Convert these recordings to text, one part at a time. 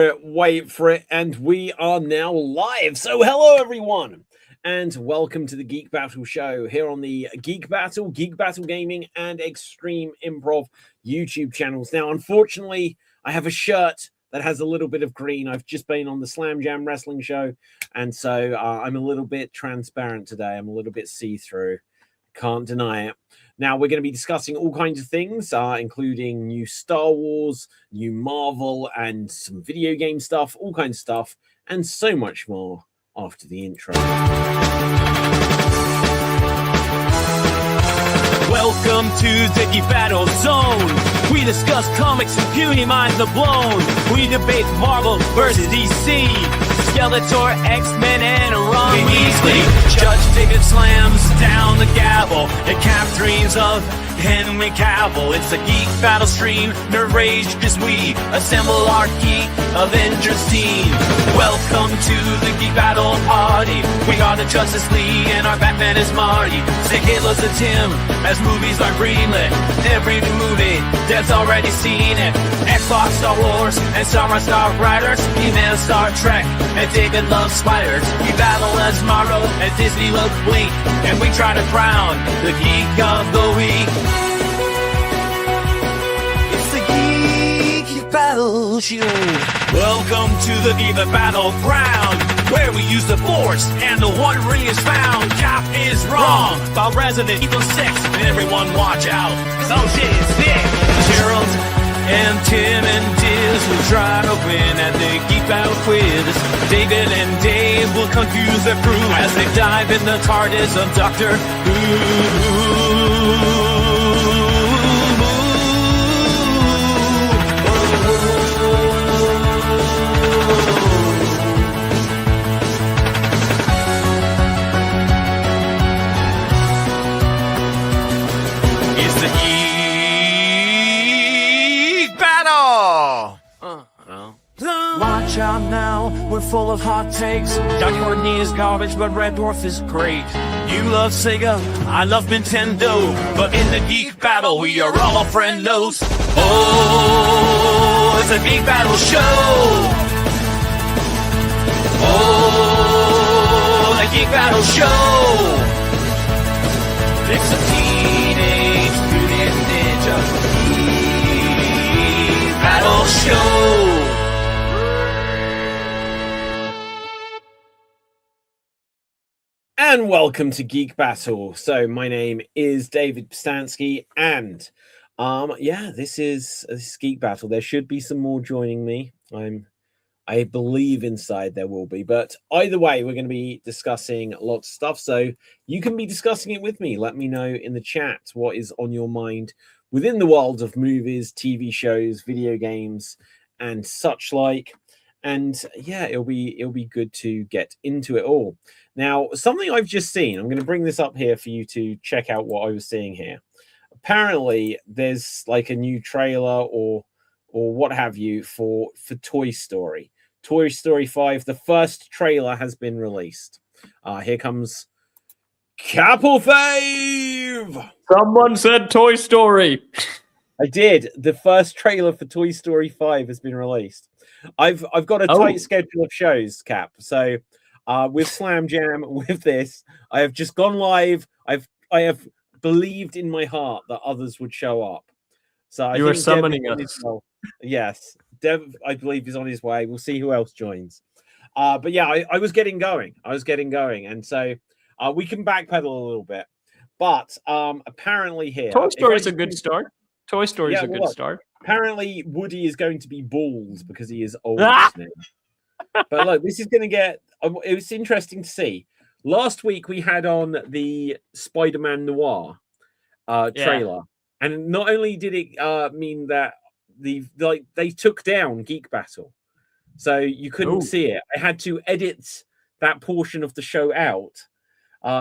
Wait for it, and we are now live. So, hello everyone, and welcome to the Geek Battle Show here on the Geek Battle Gaming, and Extreme Improv YouTube channels. Now, unfortunately, I have a shirt that has a little bit of green. I've just been on the Slam Jam Wrestling show, and so I'm a little bit transparent today. I'm a little bit see-through. Can't deny it. Now, we're going to be discussing all kinds of things, including new Star Wars, new Marvel, and some video game stuff, all kinds of stuff, and so much more after the intro. Welcome to the Geek Battle Zone. We discuss comics and puny minds are blown. We debate Marvel versus DC, Skeletor, X-Men, and Ron Weasley. Judge David slams down the gavel and Cap dreams of Henry Cavill. It's a Geek Battle stream, nerd rage as we assemble our Geek Avengers team. Welcome to the Geek Battle party. We are the Justice League and our Batman is Marty. Say hello to Tim as movies are greenlit. Every new movie, Dev's already seen it. Xbox, Star Wars, and Star Riders. He-Man, Star Trek, and David loves spiders. We battle as Marvel and Disney loves Blink, and we try to crown the Geek of the Week. It's the Geek Battle Show. Welcome to the Geek Battleground, where we use the Force and the One Ring is found. Cap is wrong about Resident Evil 6, and everyone watch out, cause oh shit is sick. Gerald and Tim and Diz will try to win at the Geek Battle quiz. David and Dave will confuse their crew as they dive in the TARDIS of Doctor Who. Watch out now, we're full of hot takes. Doc Courtney is garbage, but Red Dwarf is great. You love Sega, I love Nintendo, but in the Geek Battle, we are all friendos. Oh, it's a Geek Battle show. Oh, the Geek Battle show. It's a Teenage Mutant Ninja Geek Battle show. And welcome to Geek Battle. So my name is David Pistansky, and this is Geek Battle. There should be some more joining me. I believe inside there will be, but either way, we're going to be discussing lots of stuff. So you can be discussing it with me. Let me know in the chat what is on your mind within the world of movies, TV shows, video games, and such like. And yeah, it'll be good to get into it all. Now, something I've just seen, I'm going to bring this up here for you to check out what I was seeing here. Apparently, there's like a new trailer or what have you for Toy Story. Toy Story 5, the first trailer has been released. Here comes Capel Fave! Someone said Toy Story. I did. The first trailer for Toy Story 5 has been released. I've got a tight schedule of shows, Cap. So with Slam Jam, with this, I have just gone live. I have believed in my heart that others would show up. So you are summoning us. Yes, Dev, I believe, is on his way. We'll see who else joins. But yeah, I was getting going. And so we can backpedal a little bit. But apparently here, Toy Story is a good start. Toy Story is a good start. Apparently, Woody is going to be bald because he is old now. But look, this is going to get. It was interesting to see. Last week we had on the Spider-Man Noir trailer, and not only did it mean that they took down Geek Battle, so you couldn't see it. I had to edit that portion of the show out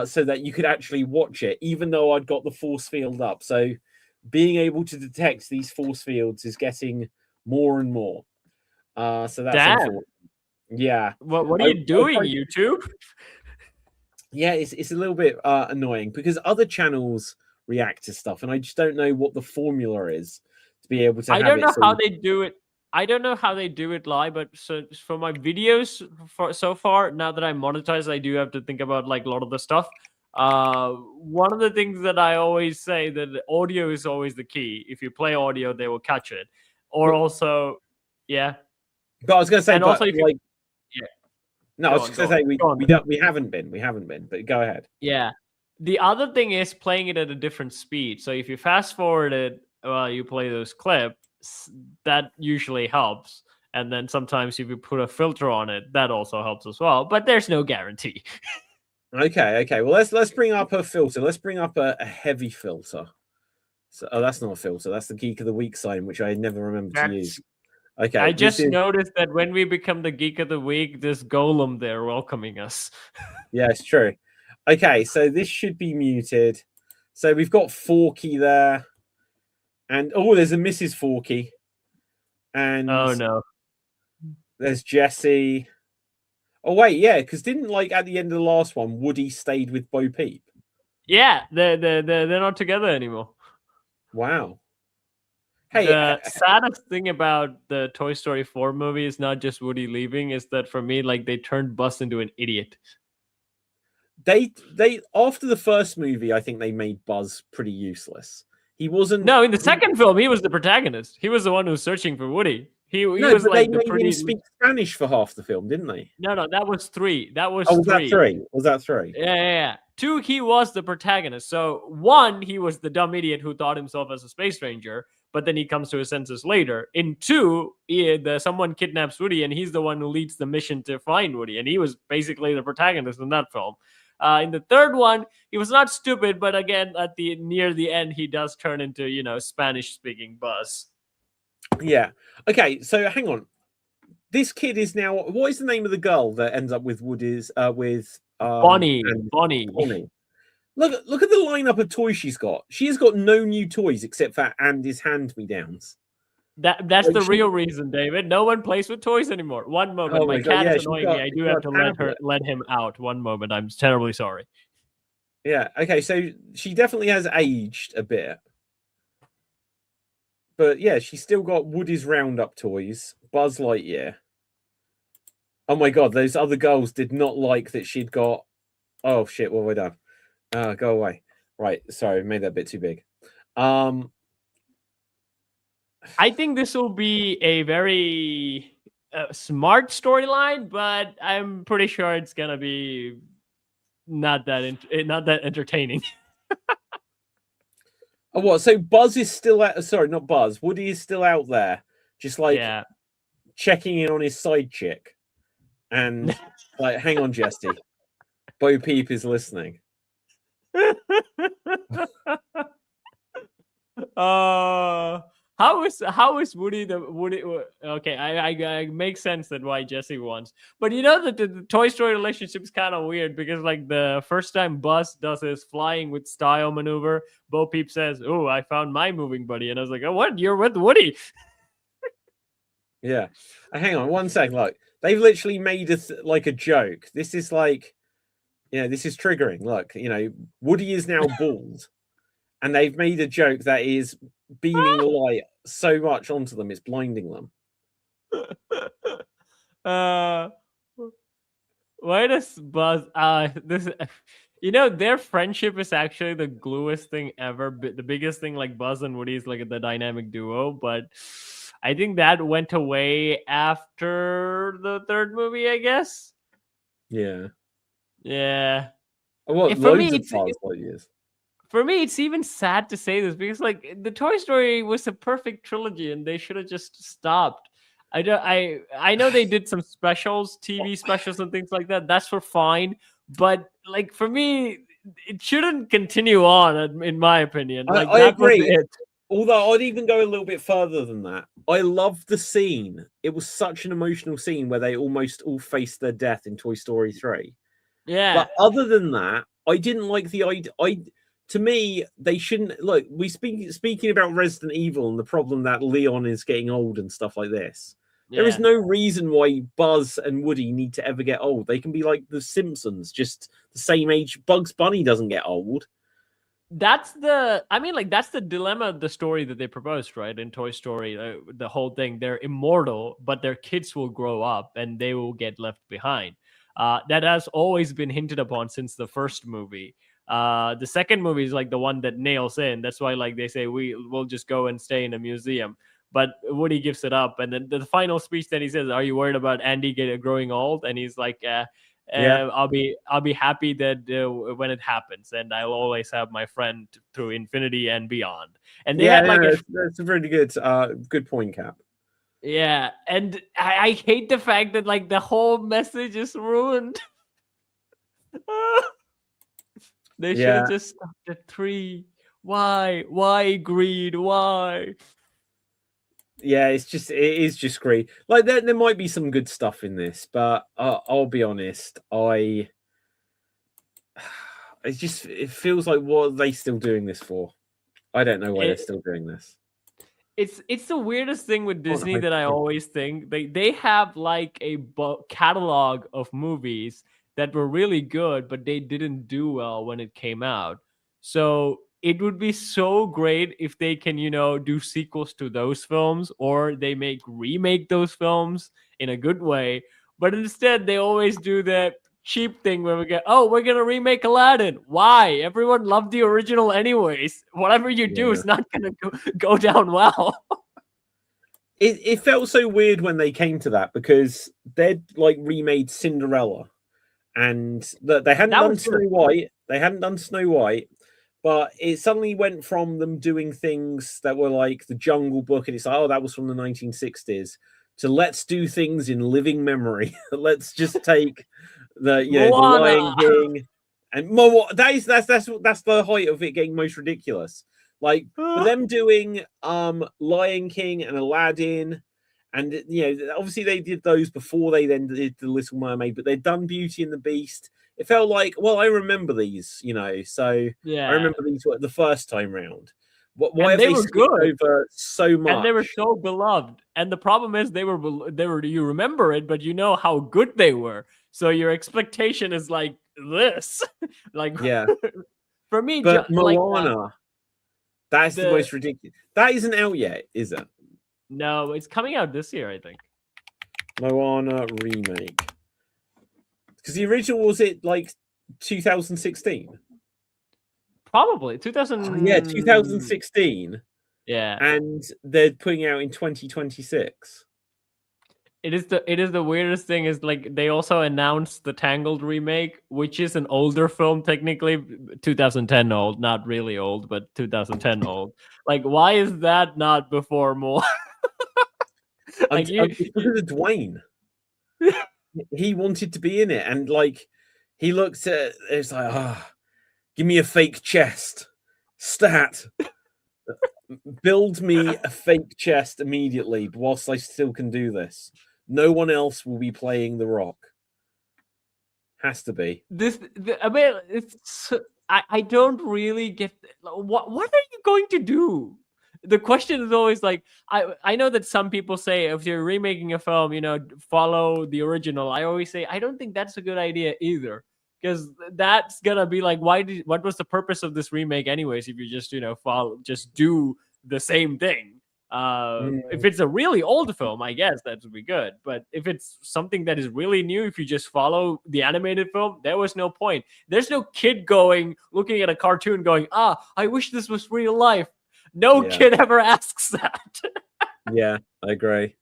so that you could actually watch it, even though I'd got the force field up. So being able to detect these force fields is getting more and more. So that's unfortunate. Yeah. What are you doing, YouTube? Yeah, it's a little bit annoying because other channels react to stuff, and I just don't know what the formula is to be able to. I don't know how they do it. I don't know how they do it live, but so for my videos for so far, now that I'm monetized, I do have to think about like a lot of the stuff. One of the things that I always say that the audio is always the key. If you play audio, they will catch it. Or But, also, yeah. but I was going to say, And but also, if you, like, yeah, no, I was go going to say on. we haven't been. But go ahead. Yeah. The other thing is playing it at a different speed. So if you fast forward it while you play those clips, that usually helps. And then sometimes if you put a filter on it, that also helps as well. But there's no guarantee. Okay. Well, let's bring up a filter. Let's bring up a heavy filter. So, that's not a filter. That's the Geek of the Week sign, which I never remember to use. Okay. I just noticed that when we become the Geek of the Week, this golem there welcoming us. Yeah, it's true. Okay, so this should be muted. So we've got Forky there. And there's a Mrs. Forky. And Oh no. there's Jesse. Oh wait, yeah, because didn't like at the end of the last one, Woody stayed with Bo Peep? Yeah, they're not together anymore. Wow. Hey, the saddest thing about the Toy Story 4 movie is not just Woody leaving, is that for me, like, they turned Buzz into an idiot. They after the first movie, I think they made Buzz pretty useless. He wasn't. No, in the second film, he was the protagonist. He was the one who was searching for Woody. He was but like they made him speak Spanish for half the film, didn't they? No, that was 3. That was 3. That 3? Was that 3? Yeah. 2, he was the protagonist. So 1, he was the dumb idiot who thought himself as a space ranger, but then he comes to his senses later. In 2, someone kidnaps Woody, and he's the one who leads the mission to find Woody, and he was basically the protagonist in that film. In the third one, he was not stupid, but again, near the end, he does turn into, Spanish-speaking Buzz. Yeah. Okay, so hang on. This kid is now. What is the name of the girl that ends up with Woody's with Bonnie. Bonnie. Look at the lineup of toys she's got. She has got no new toys except for Andy's hand-me-downs. That's the real reason, David. No one plays with toys anymore. One moment, my cat is annoying me. I do have to let him out. One moment, I'm terribly sorry. Yeah. Okay. So she definitely has aged a bit, but yeah, she's still got Woody's Roundup toys, Buzz Lightyear. Oh my God, those other girls did not like that she'd got. Oh shit! What have I done? Go away. Right. Sorry, made that a bit too big. I think this will be a very smart storyline, but I'm pretty sure it's gonna be not that entertaining. Oh, what? So Buzz is still out? Sorry, not Buzz. Woody is still out there, just like checking in on his side chick, and like, hang on, Jesse. Bo Peep is listening. How is Woody the Woody? Okay, I make sense that why Jesse wants, but the Toy Story relationship is kind of weird because like the first time Buzz does his flying with style maneuver, Bo Peep says, "Oh, I found my moving buddy," and I was like, "Oh, what? You're with Woody?" Yeah, hang on one second. Look, they've literally made a joke. This is like, this is triggering. Look, Woody is now bald. And they've made a joke that is beaming light so much onto them, it's blinding them. Why does Buzz? Their friendship is actually the gluest thing ever. The biggest thing, like Buzz and Woody, is like the dynamic duo. But I think that went away after the third movie, I guess. Yeah. Well, for me, it's For me, it's even sad to say this because, like, the Toy Story was a perfect trilogy, and they should have just stopped. I know they did some specials, TV specials, and things like that. That's fine, but like for me, it shouldn't continue on. In my opinion, like I agree. Although I'd even go a little bit further than that. I loved the scene. It was such an emotional scene where they almost all faced their death in Toy Story 3. Yeah. But other than that, I didn't like the idea. To me, they shouldn't look. Speaking about Resident Evil and the problem that Leon is getting old and stuff like this. Yeah. There is no reason why Buzz and Woody need to ever get old. They can be like the Simpsons, just the same age. Bugs Bunny doesn't get old. that's that's the dilemma of the story that they proposed, right? In Toy Story, the whole thing, they're immortal, but their kids will grow up and they will get left behind. That has always been hinted upon since the first movie. The second movie is like the one that nails in. That's why like they say will just go and stay in a museum. But Woody gives it up, and then the final speech that he says, "Are you worried about Andy growing old?" And he's like, Yeah, I'll be happy that when it happens, and I'll always have my friend through infinity and beyond. And they yeah, had no, like a that's a really good point, Cap. yeah, and I hate the fact that like the whole message is ruined. They should have Yeah, just stopped at 3. Why? Why greed? Why? yeah, it is just great. Like there might be some good stuff in this, but I'll be honest, it feels like what are they still doing this for? I don't know why they're It, still doing this. it's the weirdest thing with What Disney hope that I for? always think they have like a catalog of movies that were really good, but they didn't do well when it came out. So it would be so great if they can, do sequels to those films, or they remake those films in a good way. But instead, they always do that cheap thing where we're gonna remake Aladdin. Why? Everyone loved the original anyways. Whatever you do Yeah. is not gonna go down well. It felt so weird when they came to that because they'd like remade Cinderella and they hadn't That done was Snow good. White. They hadn't done Snow White, but it suddenly went from them doing things that were like the Jungle Book, and it's like, oh, that was from the 1960s, to let's do things in living memory. Let's just take the Moana. Lion King and Mo. That's the height of it getting most ridiculous. Like for them doing Lion King and Aladdin, and obviously they did those before they then did the Little Mermaid, but they'd done Beauty and the Beast. It felt like, well, I remember these, so I Yeah, remember these the first time round. Why and have they they were skipped good, over so and they were much? so beloved. And the problem is they were you remember it, but you know how good they were. So your expectation is like this. Like Yeah, for me, but like Moana, that is the the most ridiculous. That isn't out yet, is it? no, it's coming out this year, I think. Moana remake. Because the original was it like 2016? Probably Oh, yeah, 2000. 2016, Yeah. and they're putting out in 2026. It is the weirdest thing is like they also announced the Tangled remake, which is an older film technically, 2010 old, not really old, but 2010 old. Like why is that not before more? Like It's because of Dwayne. He wanted to be in it, and like he looked at it's like, give me a fake chest. Stat. Build me a fake chest immediately whilst I still can do this. No one else will be playing The Rock. Has to be. I mean, I don't really get what are you going to do? The question is always like I know that some people say if you're remaking a film, follow the original. I always say I don't think that's a good idea either, because that's gonna be like what was the purpose of this remake anyways if you just just do the same thing. If it's a really old film, I guess that would be good. But if it's something that is really new, if you just follow the animated film, there was no point. There's no kid looking at a cartoon going, I wish this was real life. No Yeah. kid ever asks that. Yeah, I agree.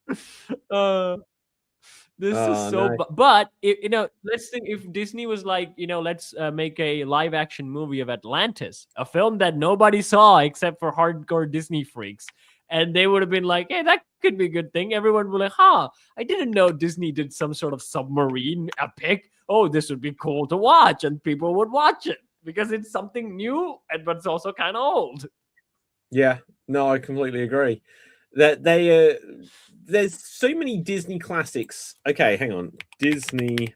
This is Oh so, no. but let's think if Disney was like, let's make a live action movie of Atlantis, a film that nobody saw except for hardcore Disney freaks. And they would have been like, hey, that could be a good thing. Everyone would be like, I didn't know Disney did some sort of submarine epic. Oh, this would be cool to watch. And people would watch it because it's something new, but it's also kind of old. Yeah, no, I completely agree. That there's so many Disney classics. Okay, hang on. Disney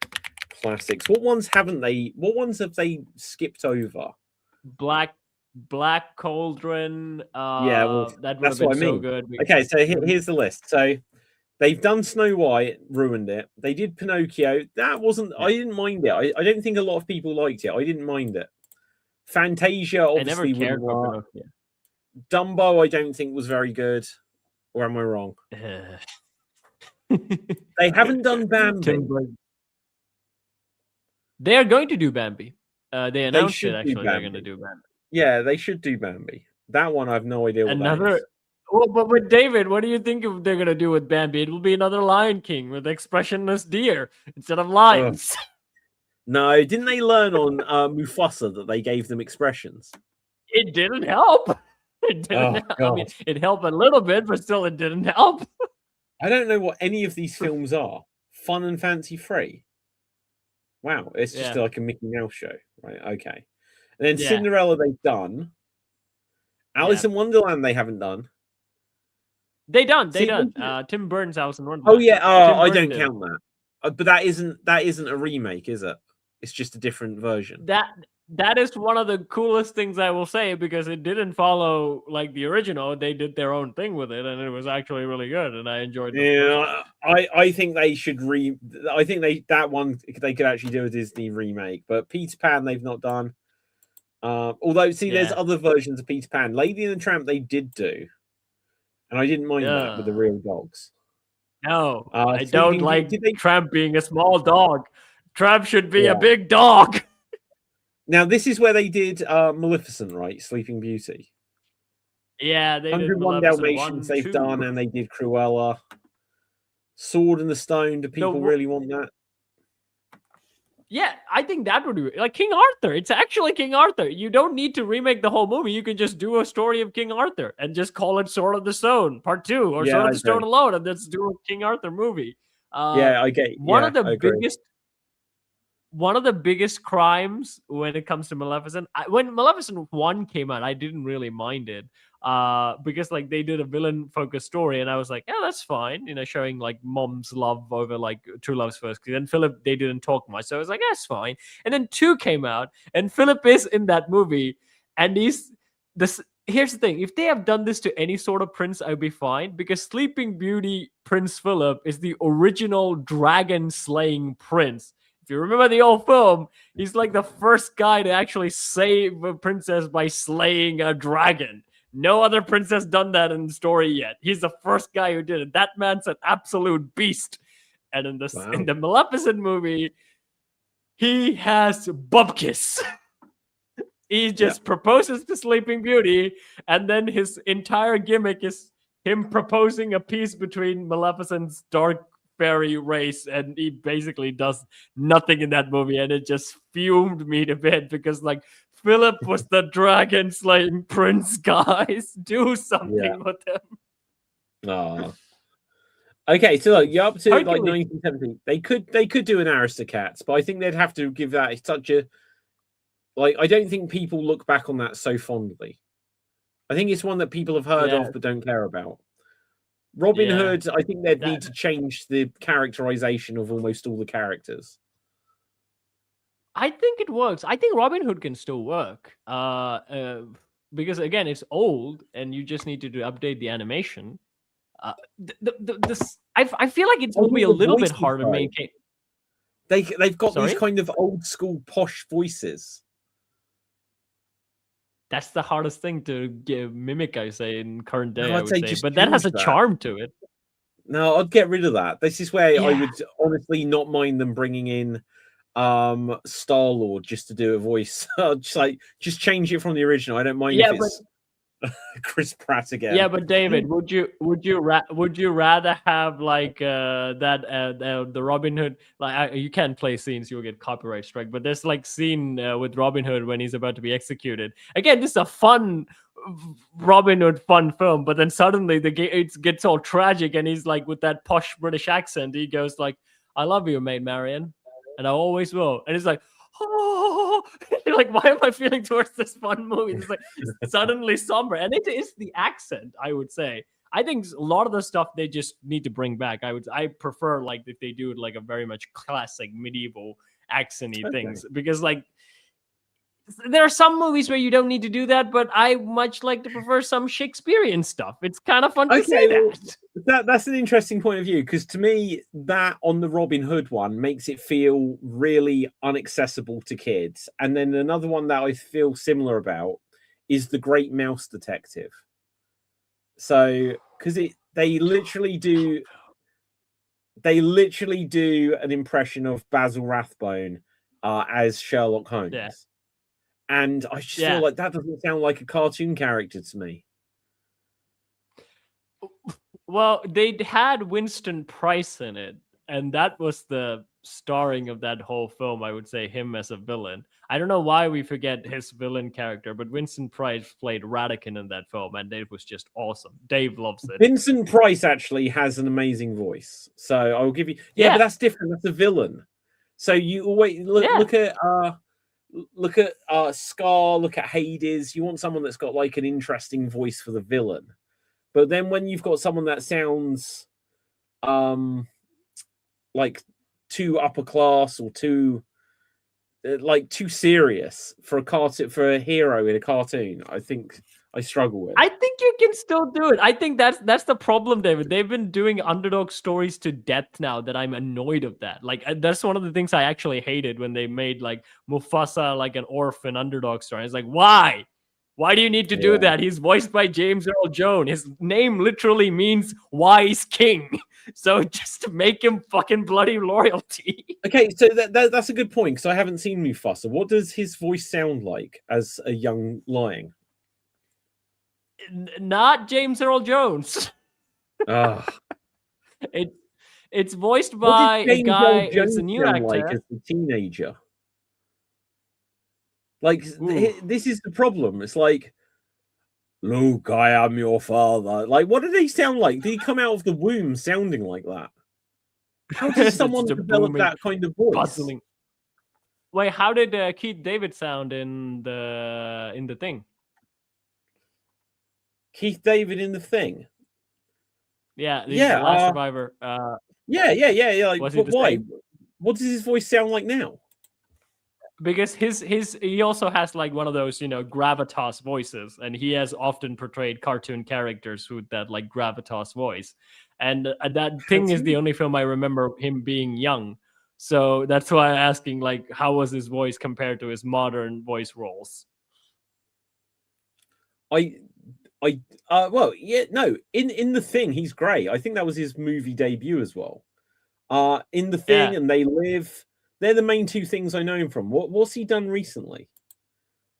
classics. What ones have they skipped over? Black Cauldron. Yeah, well, That would have that's been what I so mean. good. Okay, so here's the list. So they've done Snow White, ruined it. They did Pinocchio. That wasn't. Yeah. I didn't mind it. I don't think a lot of people liked it. I didn't mind it. Fantasia I never obviously cared wouldn't for work. Pinocchio. Dumbo, I don't think was very good. Or am I wrong? They haven't done Bambi. Tim Burton. They are going to do Bambi. They announced should it. do Actually, they're going to Bambi. do Bambi. Yeah, they should do Bambi. That one, I have no idea what that Another. is. Well, but with David, what do you think they're going to do with Bambi? It will be another Lion King with expressionless deer instead of lions. No, didn't they learn on Mufasa that they gave them expressions? It didn't help. It didn't. Oh, I mean, it helped a little bit, but still, it didn't help. I don't know what any of these films are. Fun and fancy free. Wow, it's just like a Mickey Mouse show, right? Okay. And then Cinderella they've done. Alice in Wonderland they haven't done. They done. Tim Burton's Alice in Wonderland. Oh yeah. Oh, I don't count that. But that isn't a remake, is it? It's just a different version. That is one of the coolest things I will say, because it didn't follow like the original. They did their own thing with it, and it was actually really good, and I enjoyed it. Yeah, I think they should I think that one they could actually do a Disney remake, but Peter Pan they've not done. Although there's other versions of Peter Pan. Lady and the Tramp they did do, and I didn't mind that with the real dogs. No, I don't like Tramp being a small dog. Tramp should be a big dog. Now, this is where they did Maleficent, right? Sleeping Beauty. Yeah, they did 101 Dalmatians they've done, and they did Cruella. Sword in the Stone. Do people really want that? Yeah, I think that would be like King Arthur. It's actually King Arthur. You don't need to remake the whole movie. You can just do a story of King Arthur and just call it Sword of the Stone Part 2 or Sword of the Stone alone, and let's do a King Arthur movie. I get one of the biggest crimes when it comes to Maleficent. When Maleficent 1 came out, I didn't really mind it because like they did a villain-focused story, and I was like, yeah, that's fine. Showing like mom's love over like true love's first. Then Philip, they didn't talk much, so I was like, that's fine. And then 2 came out, and Philip is in that movie, and here's the thing. If they have done this to any sort of prince, I'd be fine, because Sleeping Beauty Prince Philip is the original dragon-slaying prince. If you remember the old film, he's like the first guy to actually save a princess by slaying a dragon. No other princess done that in the story yet. He's the first guy who did it. That man's an absolute beast. And in the Maleficent movie, he has bupkis. He just proposes to Sleeping Beauty, and then his entire gimmick is him proposing a peace between Maleficent's dark fairy race, and he basically does nothing in that movie, and it just fumed me to bed, because like Philip was the dragon slaying prince, guys. Do something with him. Oh. Okay, so look, you're up to like 1970. They could do an Aristocats, but I think they'd have to give that such a I don't think people look back on that so fondly. I think it's one that people have heard of but don't care about. Robin Hood, I think they'd need to change the characterization of almost all the characters. I think it works. I think Robin Hood can still work. Because again, it's old, and you just need to update the animation. I feel like it will be a little bit harder to maintain. They've got these kind of old school posh voices. That's the hardest thing to mimic, I say, in current day. I would say, but that has a charm to it. No, I'd get rid of that. This is where I would honestly not mind them bringing in Star-Lord just to do a voice. just change it from the original. I don't mind if it's Chris Pratt again. Yeah, but David, would you rather have like the Robin Hood? Like you can't play scenes, you'll get copyright strike. But there's like scene with Robin Hood when he's about to be executed. Again, this is a fun Robin Hood fun film, but then suddenly it gets all tragic, and he's like with that posh British accent. He goes like, "I love you, Maid Marian, and I always will." And he's like, oh, like, why am I feeling towards this fun movie? It's like suddenly somber, and it is the accent, I would say. I think a lot of the stuff they just need to bring back. I prefer like if they do it like a very much classic medieval accenty things, because like there are some movies where you don't need to do that, but I much like to prefer some Shakespearean stuff. It's kind of fun to say well, that. that's an interesting point of view, because to me, that on the Robin Hood one makes it feel really unaccessible to kids. And then another one that I feel similar about is The Great Mouse Detective. So, because they literally do an impression of Basil Rathbone as Sherlock Holmes. Yeah. And I just feel like that doesn't sound like a cartoon character to me. Well, they had Winston Price in it, and that was the starring of that whole film. I would say him as a villain. I don't know why we forget his villain character, but Winston Price played Radican in that film, and it was just awesome. Dave loves it. Vincent Price actually has an amazing voice, so I'll give you. Yeah, but that's different. That's a villain. So you always look at Scar, look at Hades. You want someone that's got like an interesting voice for the villain. But then when you've got someone that sounds like too upper class or too serious for a hero in a cartoon, I think I struggle with. I think you can still do it. I think that's the problem, David. They've been doing underdog stories to death now that I'm annoyed of that. Like that's one of the things I actually hated when they made like Mufasa like an orphan underdog story. It's like, why? Why do you need to do that? He's voiced by James Earl Jones. His name literally means wise king. So just make him fucking bloody loyalty. Okay, so that's a good point, because I haven't seen Mufasa. What does his voice sound like as a young lion? Not James Earl Jones. It's voiced by a guy. It's a new actor. Like as a teenager. Like this is the problem. It's like, Luke, I am your father. Like, what did he sound like? Did he come out of the womb sounding like that? How does someone develop that kind of voice? Puzzling. Wait, how did Keith David sound in the Thing? Keith David in The Thing? Yeah, he's the last survivor. Yeah. Like, why? What does his voice sound like now? Because he also has like one of those, gravitas voices, and he has often portrayed cartoon characters with that like gravitas voice. And that Thing is the only film I remember him being young. So that's why I'm asking, like, how was his voice compared to his modern voice roles? In The Thing, he's great. I think that was his movie debut as well. In The Thing and They Live, they're the main two things I know him from. What's he done recently?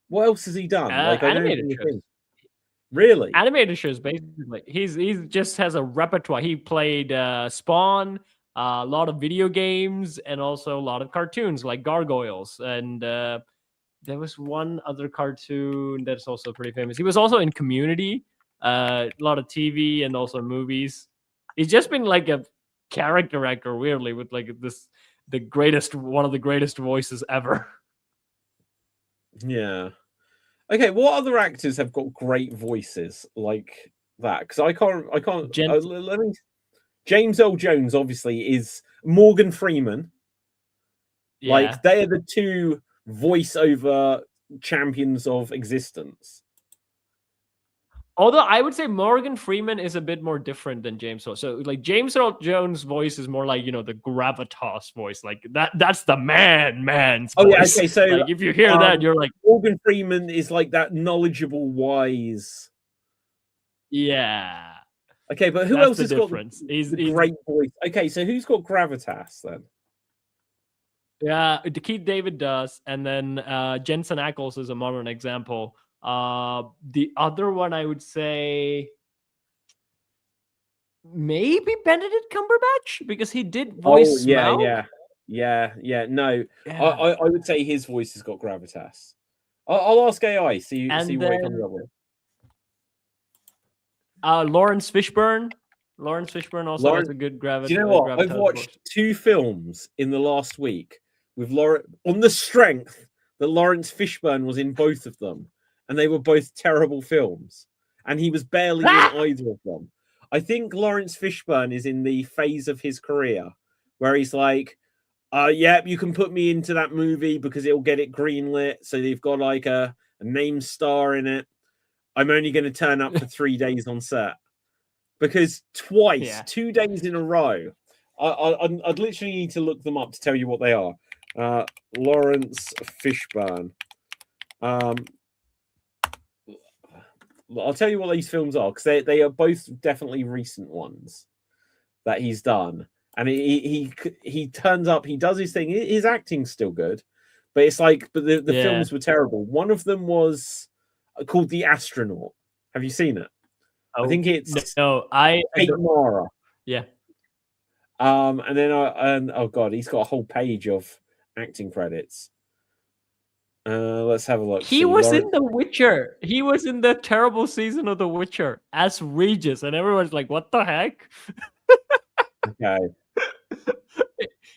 What else has he done? Animated shows. Really? Animated shows, basically. He's just has a repertoire. He played Spawn, a lot of video games, and also a lot of cartoons like Gargoyles. And there was one other cartoon that's also pretty famous. He was also in Community, a lot of TV and also movies. He's just been like a character actor, weirdly, with like one of the greatest voices ever. Yeah. Okay, what other actors have got great voices like that? Because I can't. James Earl Jones obviously is Morgan Freeman. Yeah. Like they are the two voiceover champions of existence. Although I would say Morgan Freeman is a bit more different than James Earl. So like James Earl Jones' voice is more like, the gravitas voice. Like that's the man's voice. Oh yeah, okay. So like, if you hear that, you're like, Morgan Freeman is like that knowledgeable, wise. Yeah. Okay, but who else has got the great voice? Okay, so who's got gravitas then? Yeah, Keith David does, and then Jensen Ackles is a modern example. The other one I would say maybe Benedict Cumberbatch, because he did voice Smaug. Yeah. No, yeah. I would say his voice has got gravitas. I'll ask AI, see what it comes up with. Lawrence Fishburne. Lawrence Fishburne also has a good gravitas. Do you know what? I've watched 2 films in the last week with on the strength that Lawrence Fishburne was in both of them. And they were both terrible films. And he was barely in either of them. I think Lawrence Fishburne is in the phase of his career where he's like, Yeah, you can put me into that movie because it'll get it greenlit. So they've got like a name star in it. I'm only going to turn up for 3 days on set because twice, Yeah. 2 days in a row. I'd literally need to look them up to tell you what they are. Lawrence Fishburne. I'll tell you what these films are because they are both definitely recent ones that he's done. And he turns up, he does his thing. His acting's still good, but it's like, but the Yeah. films were terrible. One of them was called The Astronaut. Have you seen it? I think it's no. Kate Mara. Yeah. And then oh god, he's got a whole page of acting credits. Let's have a look. He was in The Witcher. He was in the terrible season of The Witcher as Regis, and everyone's like, "What the heck?" Okay.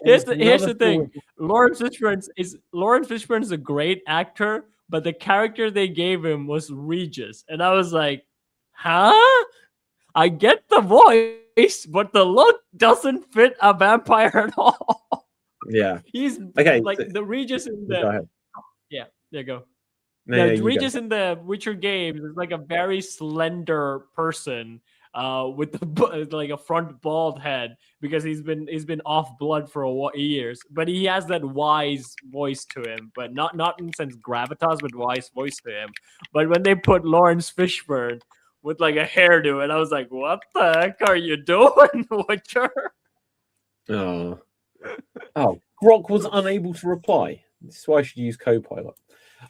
Here's the thing. Lawrence Fishburne is a great actor, but the character they gave him was Regis, and I was like, "Huh? I get the voice, but the look doesn't fit a vampire at all." Yeah. He's okay. like the Regis in the. Go ahead. Yeah, there you go. No, Regis in the Witcher games is like a very slender person with the, like a front bald head because he's been off blood for years, but he has that wise voice to him, but not in sense gravitas, but wise voice to him. But when they put Lawrence Fishburne with like a hairdo, and I was like, "What the heck are you doing, Witcher?" Oh, Grok was unable to reply. This is why I should use Copilot.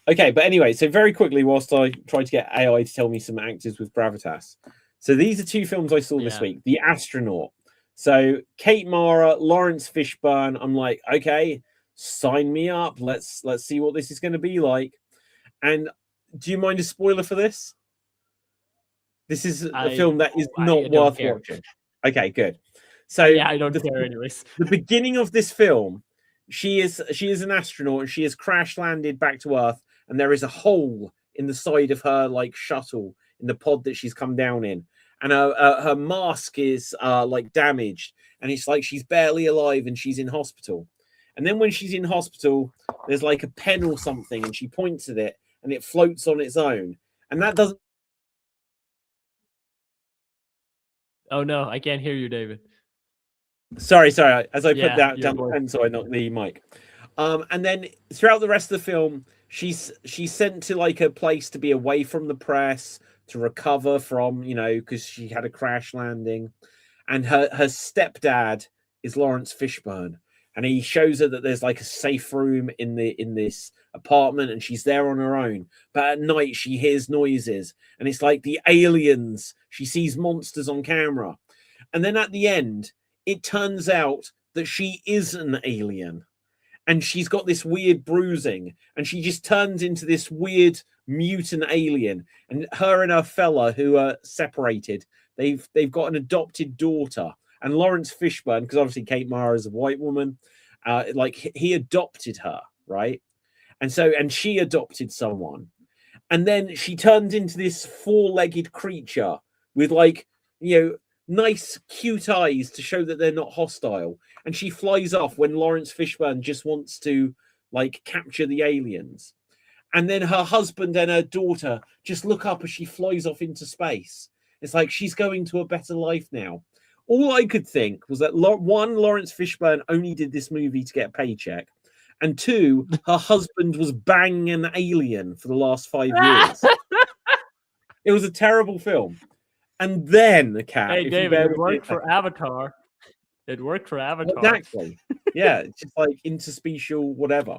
Okay, but anyway, so very quickly, whilst I try to get AI to tell me some actors with gravitas. So these are 2 films I saw this week. The Astronaut. So Kate Mara, Lawrence Fishburne. I'm like, okay, sign me up. Let's see what this is going to be like. And do you mind a spoiler for this? This is a film that is not worth watching. Okay, good. So yeah, I don't care anyways. The beginning of this film, she is an astronaut and she has crash landed back to Earth, and there is a hole in the side of her like shuttle in the pod that she's come down in, and her mask is like damaged, and it's like she's barely alive and she's in hospital. And then when she's in hospital, there's like a pen or something, and she points at it and it floats on its own, and that doesn't. Oh no, I can't hear you, David. Sorry. As I put that down the pen, so I knocked the mic. And then throughout the rest of the film, she's sent to like a place to be away from the press to recover from, because she had a crash landing. And her stepdad is Lawrence Fishburne, and he shows her that there's like a safe room in this apartment, and she's there on her own. But at night she hears noises, and it's like the aliens. She sees monsters on camera, and then at the end, it turns out that she is an alien, and she's got this weird bruising, and she just turns into this weird mutant alien. And her and her fella who are separated, they've got an adopted daughter. And Lawrence Fishburne, because obviously Kate Mara is a white woman, like he adopted her, right? And she adopted someone. And then she turns into this 4-legged creature with like, nice, cute eyes to show that they're not hostile. And she flies off when Lawrence Fishburne just wants to like capture the aliens. And then her husband and her daughter just look up as she flies off into space. It's like she's going to a better life now. All I could think was that one, Lawrence Fishburne only did this movie to get a paycheck. And 2, her husband was banging an alien for the last 5 years. It was a terrible film. And then, Cat. Hey, David, it worked for Avatar. It worked for Avatar. Exactly. Yeah, it's just like interspecial, whatever.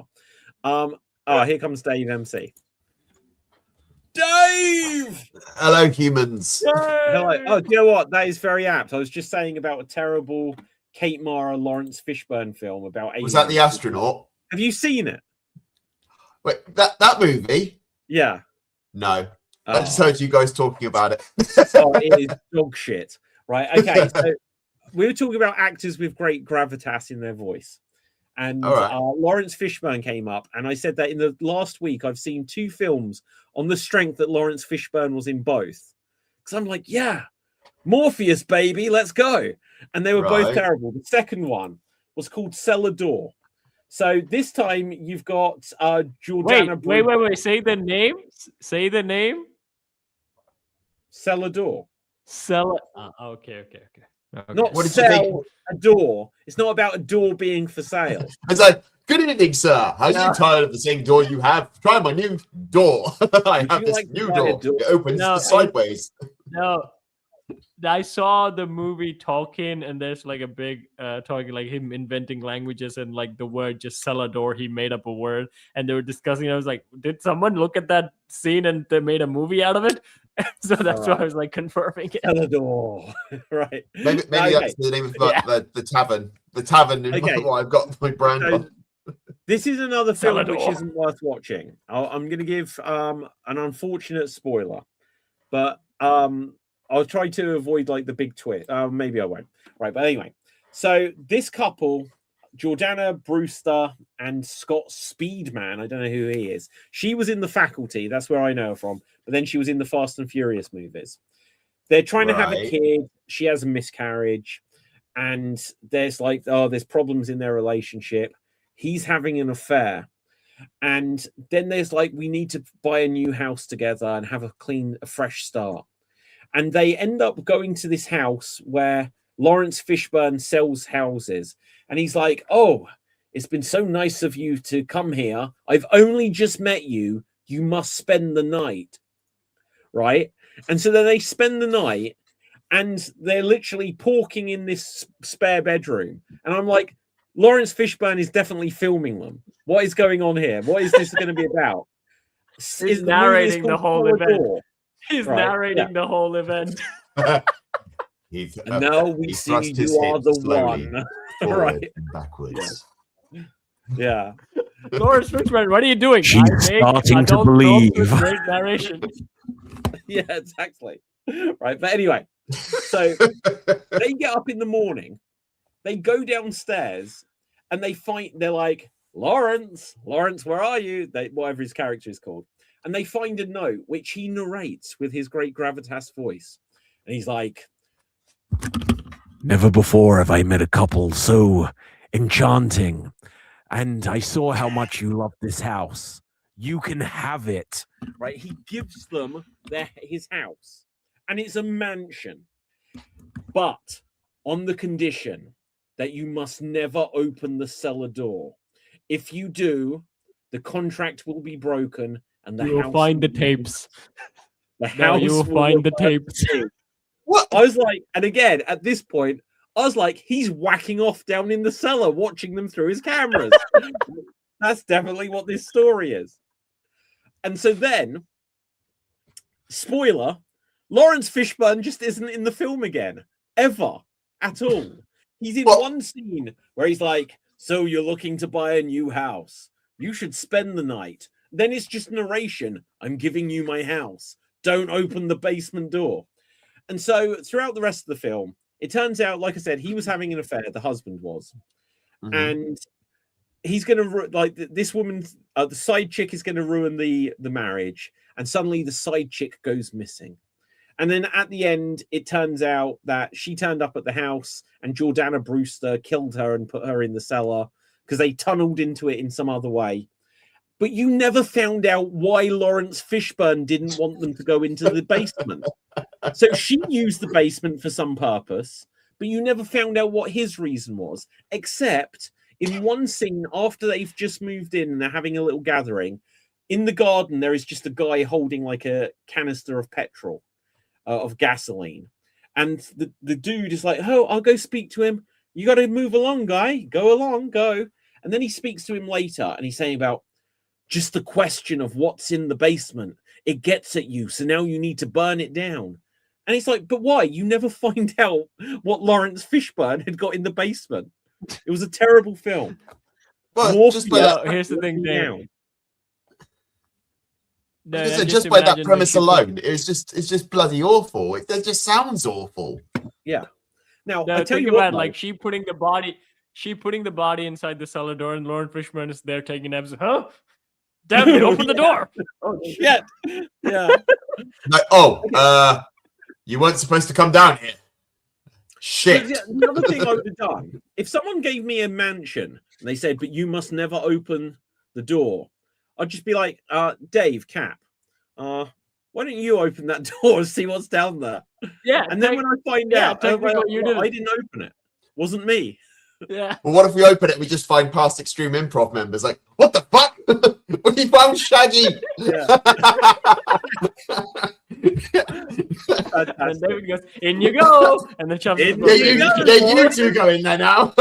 Here comes Dave MC. Dave! Hello, humans. Hello. Oh, do you know what? That is very apt. I was just saying about a terrible Kate Mara, Lawrence Fishburne film about aliens. Was that The Astronaut? Have you seen it? Wait, that movie? Yeah. No. I just heard you guys talking about it. It is dog shit. Right. Okay. So we were talking about actors with great gravitas in their voice. And Lawrence Fishburne came up, and I said that in the last week I've seen 2 films on the strength that Lawrence Fishburne was in both. Because I'm like, yeah, Morpheus, baby, let's go. And they were both terrible. The second one was called Cellar Door, So this time you've got Jordana. Wait. Say the name. Say the name. Sell a door. Sell it. Okay. Not What did you sell think? a door. It's not about a door being for sale. It's like, good evening, sir. Are you tired of the same door you have? Try my new door. I Would have you this like to new buy a door. door? It opens No, sideways. No, I saw the movie Tolkien, and there's like a big talking, like him inventing languages, and like the word just Celador, he made up a word, and they were discussing. I was like, did someone look at that scene and they made a movie out of it? So that's why I was like confirming it. Sell a door. Right. Maybe Okay. that's the name of the tavern. The tavern in what I've got my brand So, on. this is another film Celador. which isn't worth watching. I'm going to give an unfortunate spoiler, but I'll try to avoid like the big twist. Maybe I won't. Right, but anyway, so this couple, Jordana Brewster and Scott Speedman, I don't know who he is. She was in The Faculty. That's where I know her from. But then she was in the Fast and Furious movies. They're trying to have a kid. She has a miscarriage, and there's like, there's problems in their relationship. He's having an affair. And then there's like, we need to buy a new house together and have a fresh start. And they end up going to this house where Lawrence Fishburne sells houses. And he's like, oh, it's been so nice of you to come here. I've only just met you. You must spend the night. Right? And so then they spend the night, and they're literally porking in this spare bedroom. And I'm like, Lawrence Fishburne is definitely filming them. What is going on here? What is this going to be about? He's narrating the whole event. He's narrating the whole event. And now we see you are the one. Right. And backwards. Yeah. Lawrence Fishburne, what are you doing? She's starting to believe. Great narration. Yeah, exactly. Right. But anyway, so they get up in the morning, they go downstairs, and they're like, Lawrence, where are you? Whatever his character is called. And they find a note which he narrates with his great gravitas voice. And he's like, never before have I met a couple so enchanting. And I saw how much you love this house. You can have it. Right? He gives them his house. And it's a mansion. But on the condition that you must never open the cellar door. If you do, the contract will be broken. And you will find the tapes. You will find the tapes. What? I was like, and again, at this point, I was like, he's whacking off down in the cellar, watching them through his cameras. That's definitely what this story is. And so then, spoiler, Lawrence Fishburne just isn't in the film again, ever, at all. He's in one scene where he's like, so you're looking to buy a new house. You should spend the night. Then it's just narration. I'm giving you my house. Don't open the basement door. And so throughout the rest of the film, it turns out, like I said, he was having an affair. The husband was. Mm-hmm. And he's going to, this woman, the side chick is going to ruin the marriage. And suddenly the side chick goes missing. And then at the end, it turns out that she turned up at the house and Jordana Brewster killed her and put her in the cellar because they tunneled into it in some other way. But you never found out why Lawrence Fishburne didn't want them to go into the basement. So she used the basement for some purpose, but you never found out what his reason was, except in one scene after they've just moved in and they're having a little gathering. In the garden, there is just a guy holding like a canister of petrol, of gasoline. And the dude is like, oh, I'll go speak to him. You got to move along, guy. Go along, go. And then he speaks to him later and he's saying about, just the question of what's in the basement. It gets at you. So now you need to burn it down. And it's like, but why? You never find out what Lawrence Fishburne had got in the basement. It was a terrible film. But here's the thing, Dan. No, just by that premise alone, it's just bloody awful. It just sounds awful. Yeah. Now, I tell you what, like she putting the body inside the cellar door, and Lawrence Fishburne is there taking naps. Huh? Damn it, open the door. Oh, shit. Yeah. Like, you weren't supposed to come down here. Shit. The other thing I would have done, if someone gave me a mansion and they said, but you must never open the door, I'd just be like, Dave, Cap, why don't you open that door and see what's down there? Yeah. And then when I find out, oh, technically well, you did I it. didn't open it. Wasn't me. Yeah. Well, what if we open it and we just find past Extreme Improv members? Like, what the fuck? We found Shaggy. Yeah. And David goes, in you go, and then shoves In the you you two go in there now.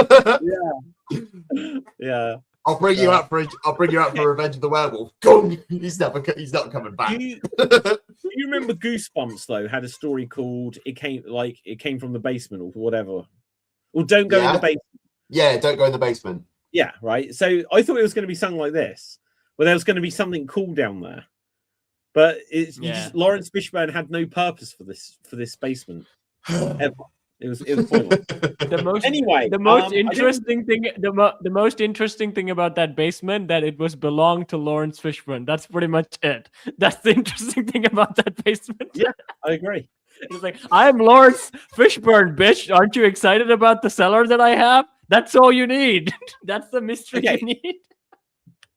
Yeah. I'll bring you up for Revenge of the Werewolf. Go. He's not coming back. Do you remember Goosebumps though? Had a story called it came from the basement or whatever. Well, don't go in the basement. Yeah, don't go in the basement. Yeah, right. So I thought it was going to be something like this, where there was going to be something cool down there. But Lawrence Fishburne had no purpose for this basement ever. It was pointless. The most interesting thing about that basement that it was belonged to Lawrence Fishburne. That's pretty much it. That's the interesting thing about that basement. Yeah, I agree. It's like, I'm Lawrence Fishburne, bitch. Aren't you excited about the cellar that I have? That's all you need. That's the mystery you need.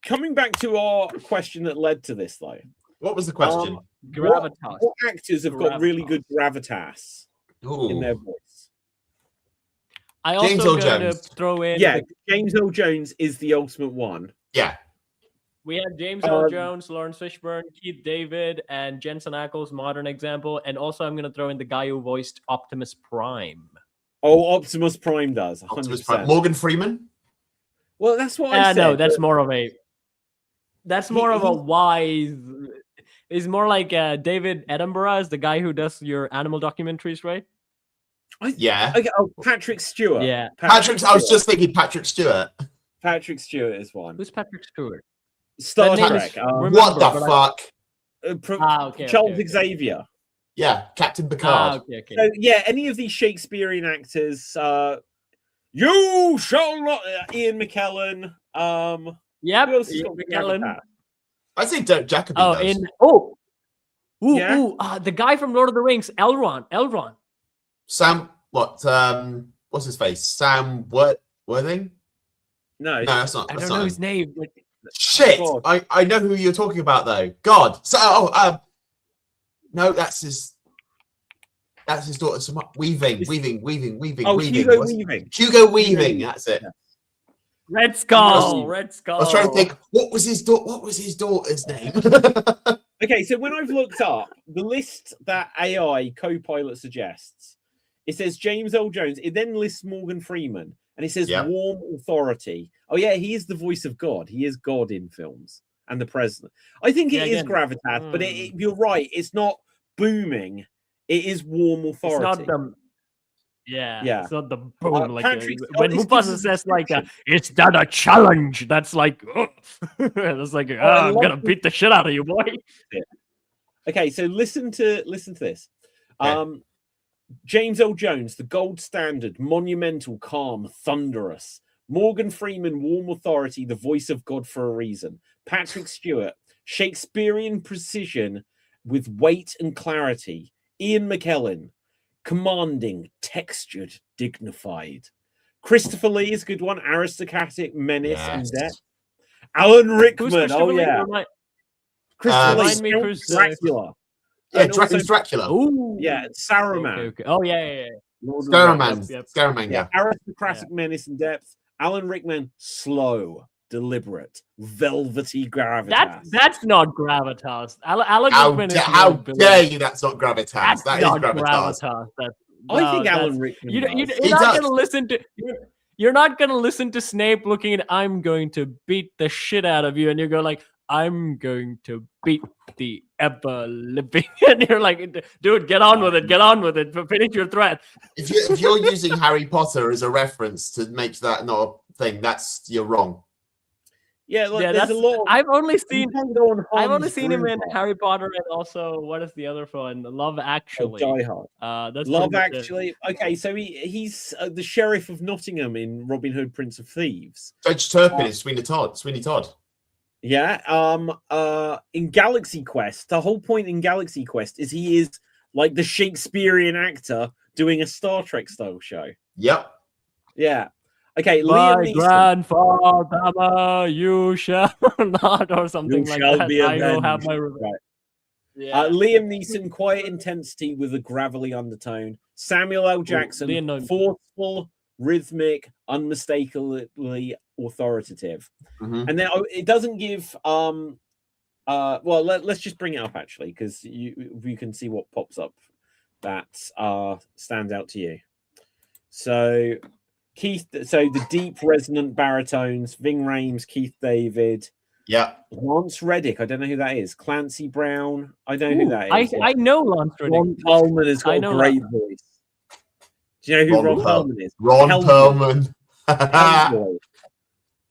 Coming back to our question that led to this, though. What was the question? Gravitas. What actors have got really good gravitas in their voice? I also James Earl going to Jones. throw in. Yeah, James Earl Jones is the ultimate one. Yeah. We have James Earl Jones, Lawrence Fishburne, Keith David, and Jensen Ackles, modern example. And also, I'm going to throw in the guy who voiced Optimus Prime. Oh, Optimus Prime does. 100%. Optimus Prime. Morgan Freeman? Well, that's what I said. No, that's more of a. That's more of a wise. He's more like David Attenborough is the guy who does your animal documentaries, right? Yeah. Okay, Patrick Stewart. Yeah. I was just thinking Patrick Stewart. Patrick Stewart is one. Who's Patrick Stewart? Star Trek. What the fuck? Charles Xavier. Yeah, Captain Picard. Okay. So, yeah, any of these Shakespearean actors, you shall not. Ian McKellen. Yep. Who else has Ian got McKellen. gravitas? I think Dirk Jacobi does. The guy from Lord of the Rings, Elrond. Sam, what's his face? Sam Worthing? No, that's not. I That's don't not know him. his name. But... Shit! God. I know who you're talking about though. God. So no, that's his daughter. Weaving. Oh, Hugo Weaving. Hugo Weaving. That's it. Yeah. Red Skull. I was trying to think. What was his daughter's name? Okay, so when I've looked up the list that AI Copilot suggests, it says James Earl Jones. It then lists Morgan Freeman, and it says warm authority. Oh yeah, he is the voice of God. He is God in films and the president. I think it is gravitas, but you're right. It's not booming. It is warm authority. It's not the. Yeah. It's not the boom like when Mufasa says like, "Is that a challenge?" That's like, that's like, I'm gonna beat the shit out of you, boy. Okay, so listen to this. Okay. James Earl Jones, the gold standard, monumental, calm, thunderous. Morgan Freeman, warm authority, the voice of God for a reason. Patrick Stewart, Shakespearean precision with weight and clarity. Ian McKellen, commanding, textured, dignified. Christopher Lee is a good one. Aristocratic, menace, and depth. Alan Rickman. Oh, yeah. Christopher Lee, Dracula. Yeah, Dracula. Ooh. Yeah, Saruman. Okay. Oh, yeah. Saruman, yeah. Aristocratic, menace, and depth. Alan Rickman, slow, deliberate, velvety gravitas. That's not gravitas. Alan Rickman is how dare you? That's not gravitas. That is not gravitas. I think Alan Rickman. You're not gonna listen to Snape looking at I'm going to beat the shit out of you, and you go like, I'm going to beat the ever living, and you're like, dude, get on with it, finish your threat. If you're using Harry Potter as a reference to make that not a thing, you're wrong. Yeah, there's a lot. I've only seen him in Harry Potter, and also what is the other one? Love Actually. Die Hard. That's Love Actually. Okay, so he's the sheriff of Nottingham in Robin Hood, Prince of Thieves. Judge Turpin is Sweeney Todd. Yeah. In Galaxy Quest, the whole point in Galaxy Quest is he is like the Shakespearean actor doing a Star Trek style show. Yep. Yeah. Okay, My Liam Neeson. grandfather, you shall not, or something You like shall that. be I will have avenged. my Right. yeah. Liam Neeson, quiet intensity with a gravelly undertone. Samuel L. Jackson, Leonardo. forceful, rhythmic, unmistakably authoritative. Mhm. And then it doesn't give well, let's just bring it up actually, because you can see what pops up that stands out to you. So the deep resonant baritones, Ving Rhames, Keith David, Yeah. Lance Reddick, I don't know who that is. Clancy Brown, I don't know who that is. I know Lance Reddick. Ron Perlman has got I a know great voice. Do you know who Ron Perlman is? Ron Hellboy. Perlman. Hellboy.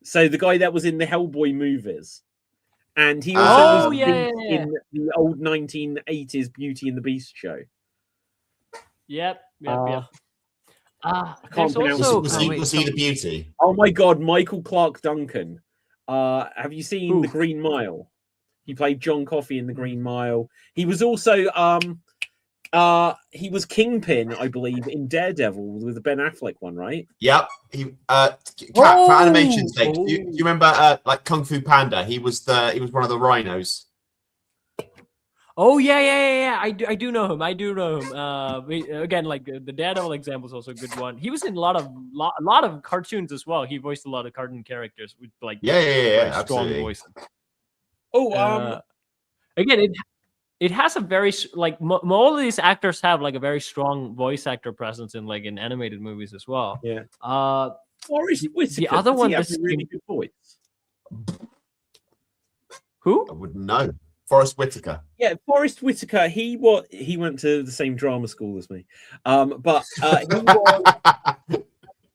So the guy that was in the Hellboy movies. And he also was in the old 1980s Beauty and the Beast show. Yep. I can't pronounce also, was he the beauty? Oh my god, Michael Clark Duncan. Have you seen The Green Mile? He played John Coffey in The Green Mile. He was also he was Kingpin, I believe, in Daredevil with the Ben Affleck one, right? Yep. He for animation's sake. Do you remember like Kung Fu Panda? He was one of the rhinos. Oh yeah. I do know him. Again, like the Daredevil example is also a good one. He was in a lot of cartoons as well. He voiced a lot of cartoon characters with like strong voices. Again, it has a very like all of these actors have like a very strong voice actor presence in like in animated movies as well. Yeah. Forrest Whitaker, the other one, has a really good voice. Who? I wouldn't know. Forrest Whitaker. Yeah, Forrest Whitaker. He went to the same drama school as me, but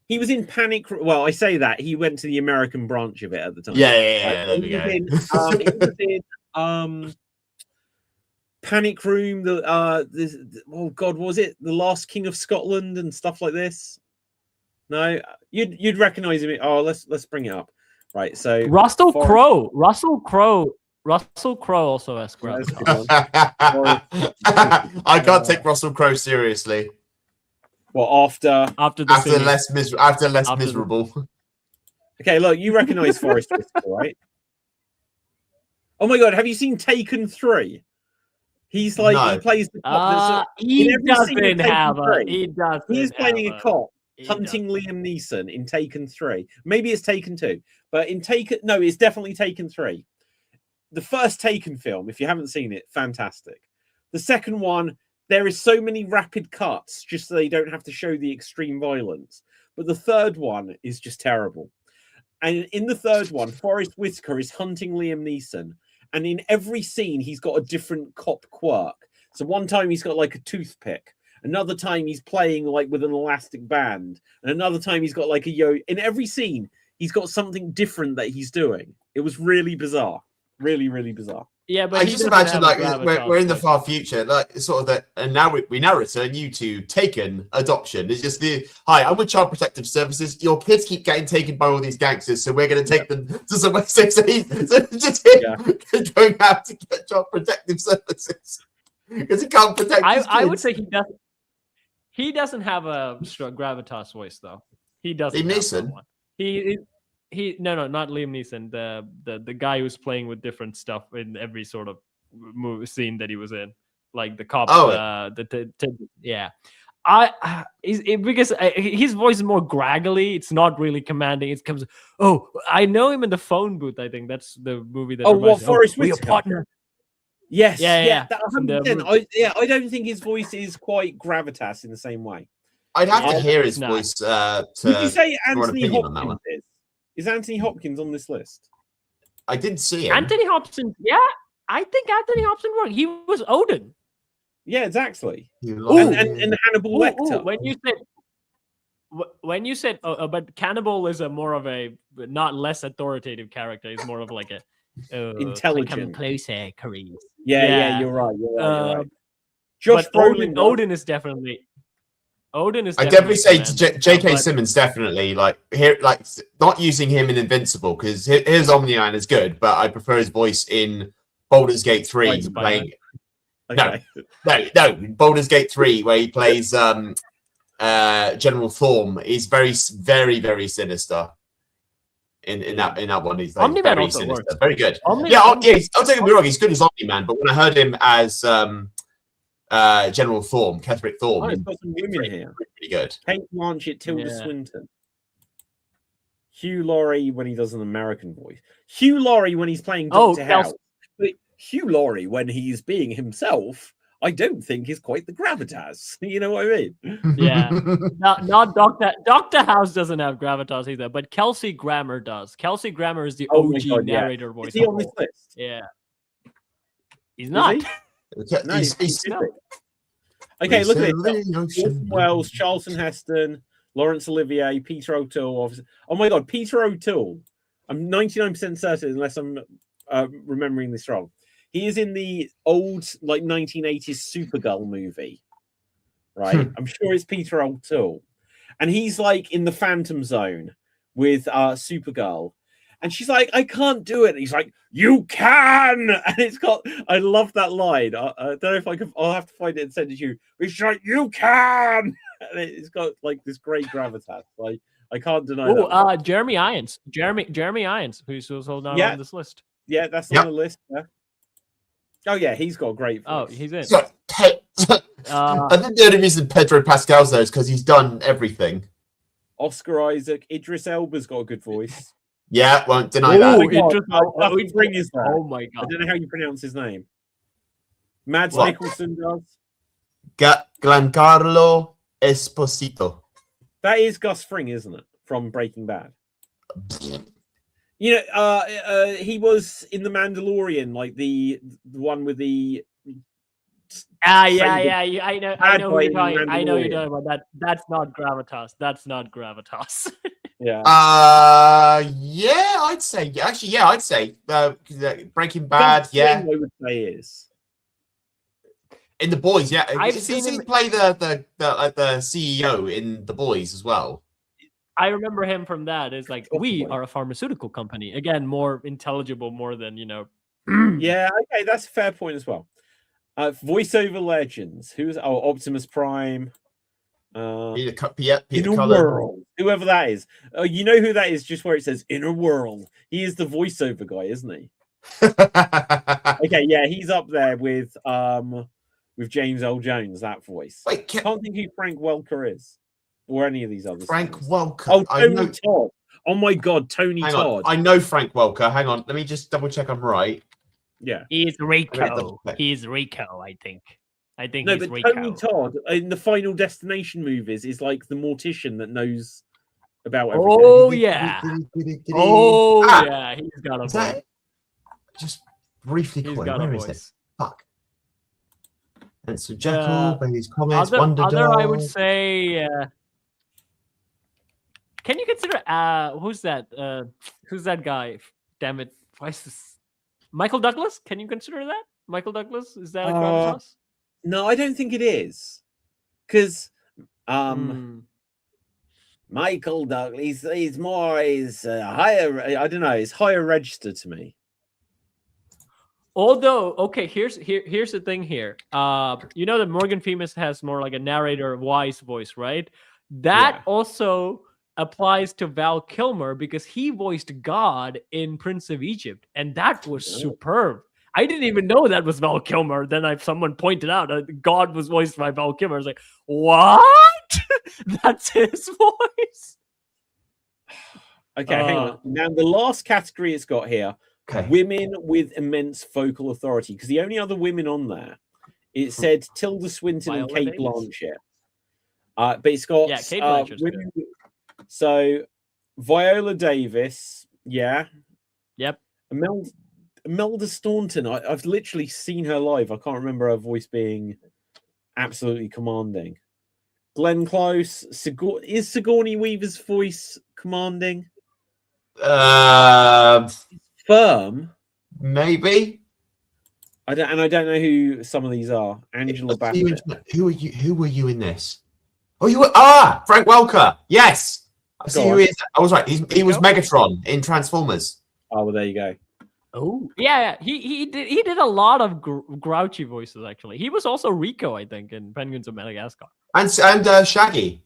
he was in Panic. Well, I say that he went to the American branch of it at the time. Yeah. He was in Panic Room. Oh God, was it The Last King of Scotland and stuff like this? No, you'd recognize him. Oh, let's bring it up. Right, so Russell Crowe. Russell Crowe also has gravitas. I can't take Russell Crowe seriously. Well, after less miserable. Okay, look, you recognize Forrest Whitaker, right? Oh my God, have you seen Taken 3? He's like he plays the cop. He doesn't have a. He's playing a cop hunting Liam Neeson in Taken 3. Maybe it's Taken 2, but it's definitely Taken 3. The first Taken film, if you haven't seen it, fantastic. The second one, there is so many rapid cuts just so they don't have to show the extreme violence. But the third one is just terrible. And in the third one, Forrest Whitaker is hunting Liam Neeson. And in every scene, he's got a different cop quirk. So one time he's got like a toothpick. Another time he's playing like with an elastic band. And another time he's got like a yo. In every scene, he's got something different that he's doing. It was really bizarre. Really, really bizarre. Yeah, but I just imagine like we're in the far future, like sort of that, and now we now return you to Taken adoption. It's just hi, I'm with Child Protective Services. Your kids keep getting taken by all these gangsters, so we're going to take them to somewhere safe. So just going out to get Child Protective Services because he can't protect. I would say he doesn't have a strong gravitas voice though. He doesn't. Liam Neeson. He no, not Liam Neeson. The guy who's playing with different stuff in every sort of movie scene that he was in, like the cop. Yeah. Because his voice is more graggly. It's not really commanding. It comes. Oh, I know him in The Phone Booth. I think that's the movie that. Forrest Whitaker? Your partner. Yes. Yeah. I don't think his voice is quite gravitas in the same way. I'd have to hear his voice. Would you say Anthony Hopkins is? Is Anthony Hopkins on this list? I didn't see him. Anthony Hopkins, yeah. I think Anthony Hopkins worked. He was Odin. Yeah, exactly. And Hannibal Lecter. When you said, but Cannibal is a more of a not less authoritative character. He's more of like a intelligent. Come closer, Carice. Yeah, you're right. You're right. Josh Brolin. Odin is definitely. I definitely say J.K. Simmons definitely like not using him in Invincible because his Omni-Man is good, but I prefer his voice in Baldur's Gate 3 playing. Okay. No, Baldur's Gate 3 where he plays General Thorm is very, very, very sinister. In that one, he's like Omni-Man very also sinister, works. very good. Omni-Man- Yeah, I'll take me wrong. He's good as Omni-Man, but when I heard him as General Thorm, Ketherick Thorm, Oh, it's got some women here. pretty good. Kate Blanchett, Tilda Yeah. Swinton. Hugh Laurie when he does an American voice. Hugh Laurie when he's playing Dr. House. But Hugh Laurie when he's being himself, I don't think is quite the gravitas. You know what I mean? Yeah. Not Dr. House doesn't have gravitas either, but Kelsey Grammer does. Kelsey Grammer is the Oh my OG God, yeah. narrator voice. Is he on this list? Yeah. He's not. Is he? No, He's no. Okay, look at it. the ocean. Orson Welles, Charlton Heston, Laurence Olivier, Peter O'Toole. Obviously. Oh my God, Peter O'Toole. I'm 99% certain, unless I'm remembering this wrong. He is in the old, like 1980s Supergirl movie, right? I'm sure it's Peter O'Toole, and he's like in the Phantom Zone with Supergirl, and she's like, "I can't do it." And he's like, "You can!" And it's got. I love that line. I don't know if I can. I'll have to find it and send it to you. But she's like, "You can!" And it's got like this great gravitas. Like I can't deny that. Jeremy Irons. Jeremy Irons, who's also not Yeah. on this list. Yeah, that's Yep. on the list. Yeah. Oh yeah, he's got a great voice. Oh, he's in. So, I think the only reason Pedro Pascal's there is because he's done everything. Oscar Isaac, Idris Elba's got a good voice. Yeah, won't deny Ooh, that. Duffy Bring is there. Oh my I God. don't know how you pronounce his name. Mads What? Mikkelsen does. Giancarlo Esposito. That is Gus Fring, isn't it? From Breaking Bad. You know, he was in The Mandalorian, like the one with the. Yeah. I know Bad who boy you're in talking. I know you're Mandalorian. talking about that. That's not gravitas. That's not gravitas. Yeah. Yeah, I'd say. Actually, yeah, I'd say Breaking Bad. Gus Yeah, Fring, I would say is. in The Boys. Yeah, I've Does seen he him- play the CEO in The Boys as well? I remember him from that. It's like, we Possibly. are a pharmaceutical company. Again, more intelligible, more than, you know. Yeah, okay, that's a fair point as well. Voiceover legends. Who's Optimus Prime? Peter In a Cullen. world, whoever that is. You know who that is? Just where it says "in a world." He is the voiceover guy, isn't he? Okay, yeah, he's up there with James Earl Jones. That voice. Wait, Can't think who Frank Welker is, or any of these others. Frank Welker. Oh, I Tony know. Todd. Oh my God, Tony Hang Todd. on, I know Frank Welker. Hang on, let me just double check I'm right. Yeah. He's Rico. He's Rico, I think. I think No, he's but Rico. Tony Todd in the Final Destination movies is like the mortician that knows about everything. Oh yeah. Oh Ah, yeah. He's got a Is that voice. it? Just briefly He's quick, got a where is it? voice. Fuck. And so Jekyll, Bailey's Comments, Other, Wonder I would Dog. say. Can you consider who's that? Who's that guy? Damn it! Why is this? Michael Douglas? Can you consider that? Michael Douglas? Is that a gravitas? No, I don't think it is. Because Michael Douglas, he's higher. I don't know. He's higher register to me. Although, okay, here's the thing here. You know that Morgan Freeman has more like a narrator wise voice, right? That Yeah. also applies to Val Kilmer because he voiced God in Prince of Egypt, and that was superb. I didn't even know that was Val Kilmer. Then someone pointed out God was voiced by Val Kilmer. I was like, what? That's his voice. Okay, hang on. Now the last category it's got here: Okay. women with immense vocal authority. Because the only other women on there, it said Tilda Swinton and Viola Kate Davis. Blanchett. But it's got Kate Blanchett's women. So Viola Davis, yeah. Yep. Imelda Staunton. I've literally seen her live. I can't remember her voice being absolutely commanding. Glenn Close. Is Sigourney Weaver's voice commanding? Firm. Maybe. I don't know who some of these are. Angela Bassett. Who were you in this? Oh, you were Frank Welker. Yes, I see who he is. I was right. He was Megatron in Transformers. Oh, well, there you go. Oh, yeah. He did a lot of grouchy voices. Actually, he was also Rico, I think, in Penguins of Madagascar. And Shaggy.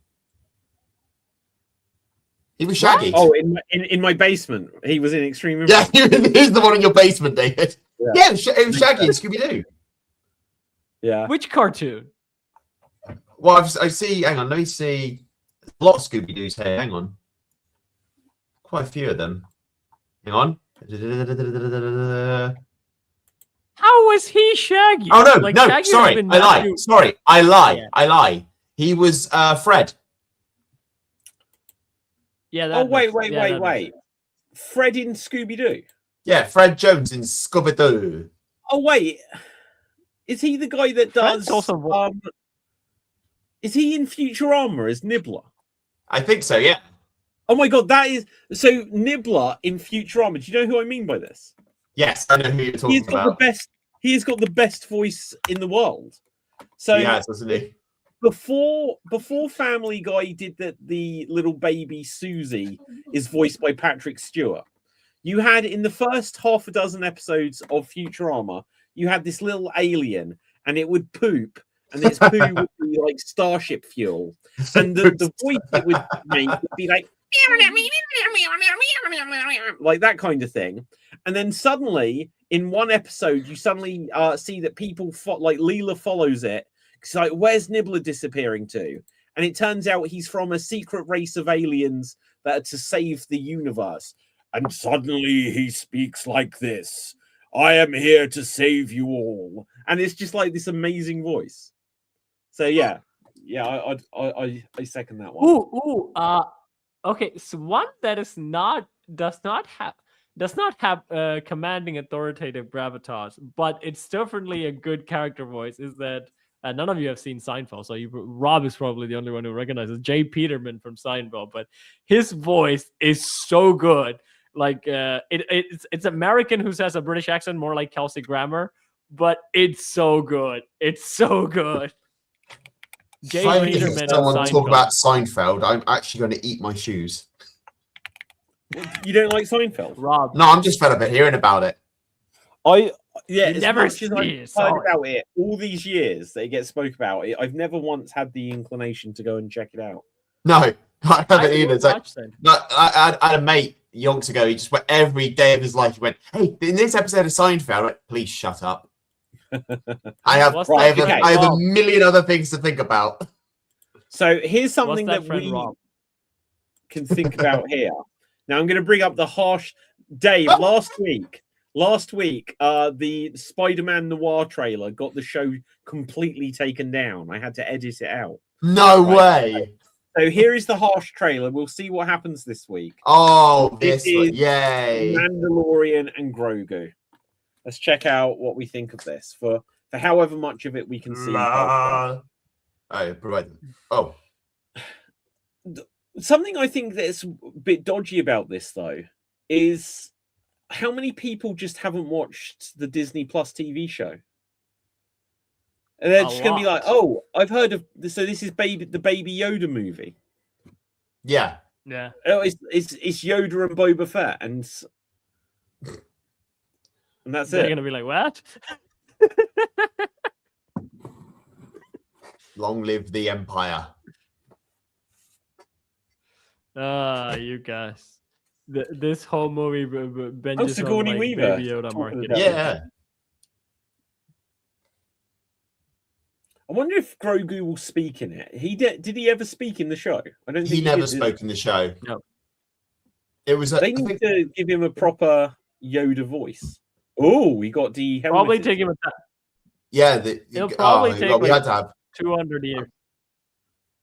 He was Shaggy. Oh, in my basement, he was in Extreme. Yeah, he's the one in your basement, David. Yeah, it was Shaggy in Scooby-Doo. Yeah. Which cartoon? Well, I see. Hang on, let me see. A lot of Scooby-Doos here. Hang on. Quite a few of them. Hang on. How was he Shaggy? Oh, no, Like, no, Shaggy sorry. has been I lie. Matthew- Sorry, I lie. Yeah. I lie. He was Fred. Yeah. Oh, That wait. makes sense. Fred in Scooby-Doo. Yeah, Fred Jones in Scooby-Doo. Oh, wait. Is he the guy that Fred's does... also- is he in Futurama as Nibbler? I think so, yeah. Oh, my God, that is... So, Nibbler in Futurama, do you know who I mean by this? Yes, I know who you're talking about. He has got the best voice in the world. So He has, doesn't he? before Family Guy did that, the little baby Susie is voiced by Patrick Stewart. You had in the first half a dozen episodes of Futurama, you had this little alien, and it would poop, and its poo would be like starship fuel, and the voice it would make would be like that kind of thing. And then suddenly, in one episode, you suddenly see that people like Leela follows it. It's like, where's Nibbler disappearing to? And it turns out he's from a secret race of aliens that are to save the universe. And suddenly he speaks like this: I am here to save you all. And it's just like this amazing voice. So yeah, I second that one. Okay, so one that does not have commanding authoritative gravitas, but it's definitely a good character voice. Is that none of you have seen Seinfeld, so Rob is probably the only one who recognizes Jay Peterman from Seinfeld, but his voice is so good. Like it's American who says a British accent, more like Kelsey Grammer, but it's so good. It's so good. Jay Peterman and someone Seinfeld. talk about Seinfeld, I'm actually going to eat my shoes. You don't like Seinfeld? Rob. No, I'm just fed up of hearing about it. As never much as see I've it, heard sorry. about it all these years that it gets spoke about, I've never once had the inclination to go and check it out. No, I haven't I either. It's like, watched it. no, I had a mate yonks ago. He just went every day of his life. He went, "Hey, in this episode of Seinfeld," I'm like, please shut up. I have What's that friend a Rob? million other things to think about. So here's something What's that that friend we Rob? can think about here. Now I'm going to bring up the harsh Dave. Last week, the Spider-Man Noir trailer got the show completely taken down. I had to edit it out. No Right. way. So here is the harsh trailer. We'll see what happens this week. Oh, this This one. is Yay. Mandalorian and Grogu. Let's check out what we think of this for however much of it we can see. Oh, provide. Oh, Something I think that's a bit dodgy about this, though, is how many people just haven't watched the Disney Plus TV show. And they're just going to be like, "Oh, I've heard of this." So this is the Baby Yoda movie. yeah. Yeah. Oh, it's Yoda and Boba Fett, and that's They're it. gonna be like, what? Long live the Empire. You guys. This whole movie benches Sigourney on like Weaver Baby Yoda talking marketing. about Yeah. I wonder if Grogu will speak in it. Did he ever speak in the show? I don't think He never did, did spoke in the show. No. It was. They need to give him a proper Yoda voice. Oh, we got the Probably take him Yeah, It'll probably take we like- had to have. 200 years.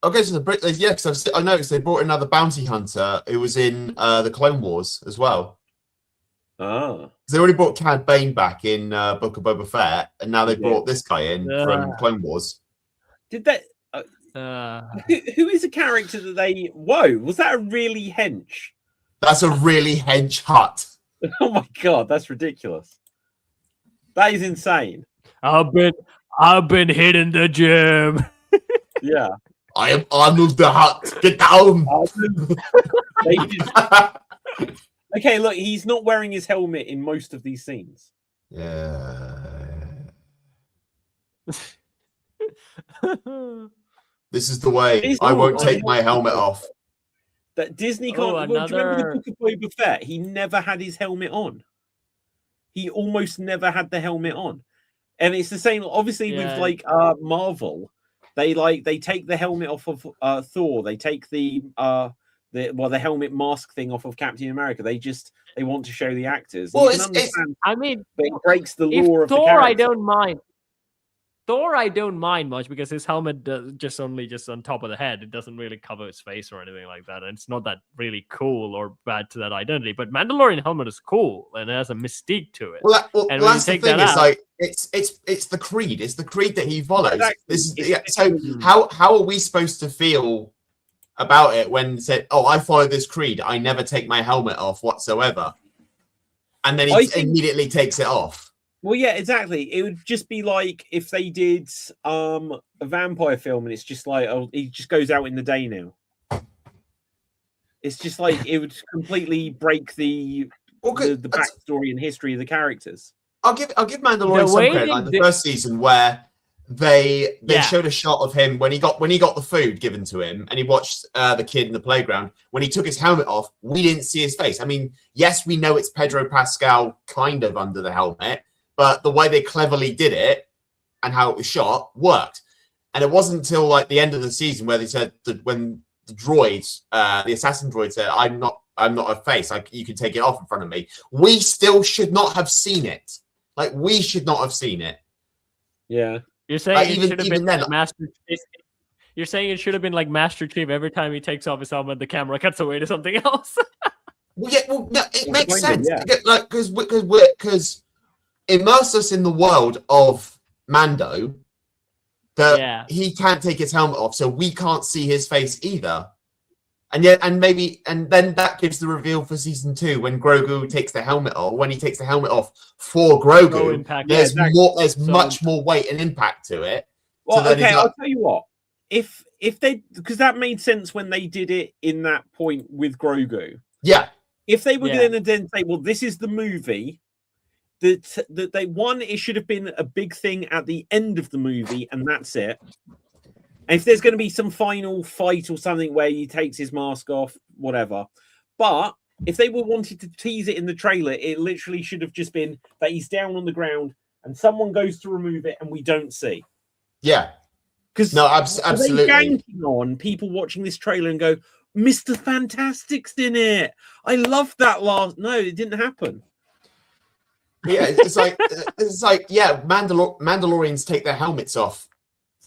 Okay, so because I noticed they brought another bounty hunter who was in the Clone Wars as well. Ah, They already brought Cad Bane back in Book of Boba Fett, and now they Yeah. brought this guy in from Clone Wars. did that? Who is a character that they? Whoa, was that a really hench? That's a really hench hut. Oh my god, that's ridiculous. That is insane. I've been hitting the gym. Yeah. I am Arnold the Hut. Get down. They just- Okay, look, he's not wearing his helmet in most of these scenes. Yeah. This is the way. I won't take my helmet off. That Disney can't. Oh, Well, do you remember the another. Book of Boba Fett? He never had his helmet on. He almost never had the helmet on, and it's the same. Obviously, with Yeah. like Marvel, they take the helmet off of Thor. They take the helmet mask thing off of Captain America. They want to show the actors. Well, You can understand, I mean, but it breaks the if law of the Thor, character. I don't mind. Thor, I don't mind much because his helmet just on top of the head. It doesn't really cover his face or anything like that. And it's not that really cool or bad to that identity. But Mandalorian helmet is cool and it has a mystique to it. Well, and that's the thing. It's out, like it's the creed. It's the creed that he follows. Exactly. So how are we supposed to feel about it when said, "Oh, I follow this creed. I never take my helmet off whatsoever," and then he immediately takes it off. Well, yeah, exactly. It would just be like if they did a vampire film, and it's just like, oh, he just goes out in the day now. It's just like it would completely break the backstory and history of the characters. I'll give Mandalorian some credit. Like the first season where they showed a shot of him when he got the food given to him, and he watched the kid in the playground. When he took his helmet off, we didn't see his face. I mean, yes, we know it's Pedro Pascal kind of under the helmet. But the way they cleverly did it and how it was shot worked. And it wasn't until like the end of the season where they said that when the droids, the assassin droid said, I'm not a face. Like you can take it off in front of me. We still should not have seen it. Like we should not have seen it. Yeah. You're saying it should have been like Master Chief. You're saying it should have been like Master Chief. Every time he takes off his helmet, the camera cuts away to something else. No, it makes sense. Yeah. Like because immerse us in the world of Mando that he can't take his helmet off, so we can't see his face either. And then that gives the reveal for season 2 when Grogu takes the helmet off. When he takes the helmet off for Grogu, there's much more weight and impact to it. Well, so I'll tell you what. If they, because that made sense when they did it in that point with Grogu. Yeah. If they were going to then say, well, this is the movie. It should have been a big thing at the end of the movie, and that's it. And if there's going to be some final fight or something where he takes his mask off, whatever. But if they were wanted to tease it in the trailer, it literally should have just been that he's down on the ground and someone goes to remove it and we don't see. Yeah. Because absolutely. They're banking on people watching this trailer and go, Mr. Fantastic's in it. I love that last. No, it didn't happen. Yeah, it's like Mandalorians take their helmets off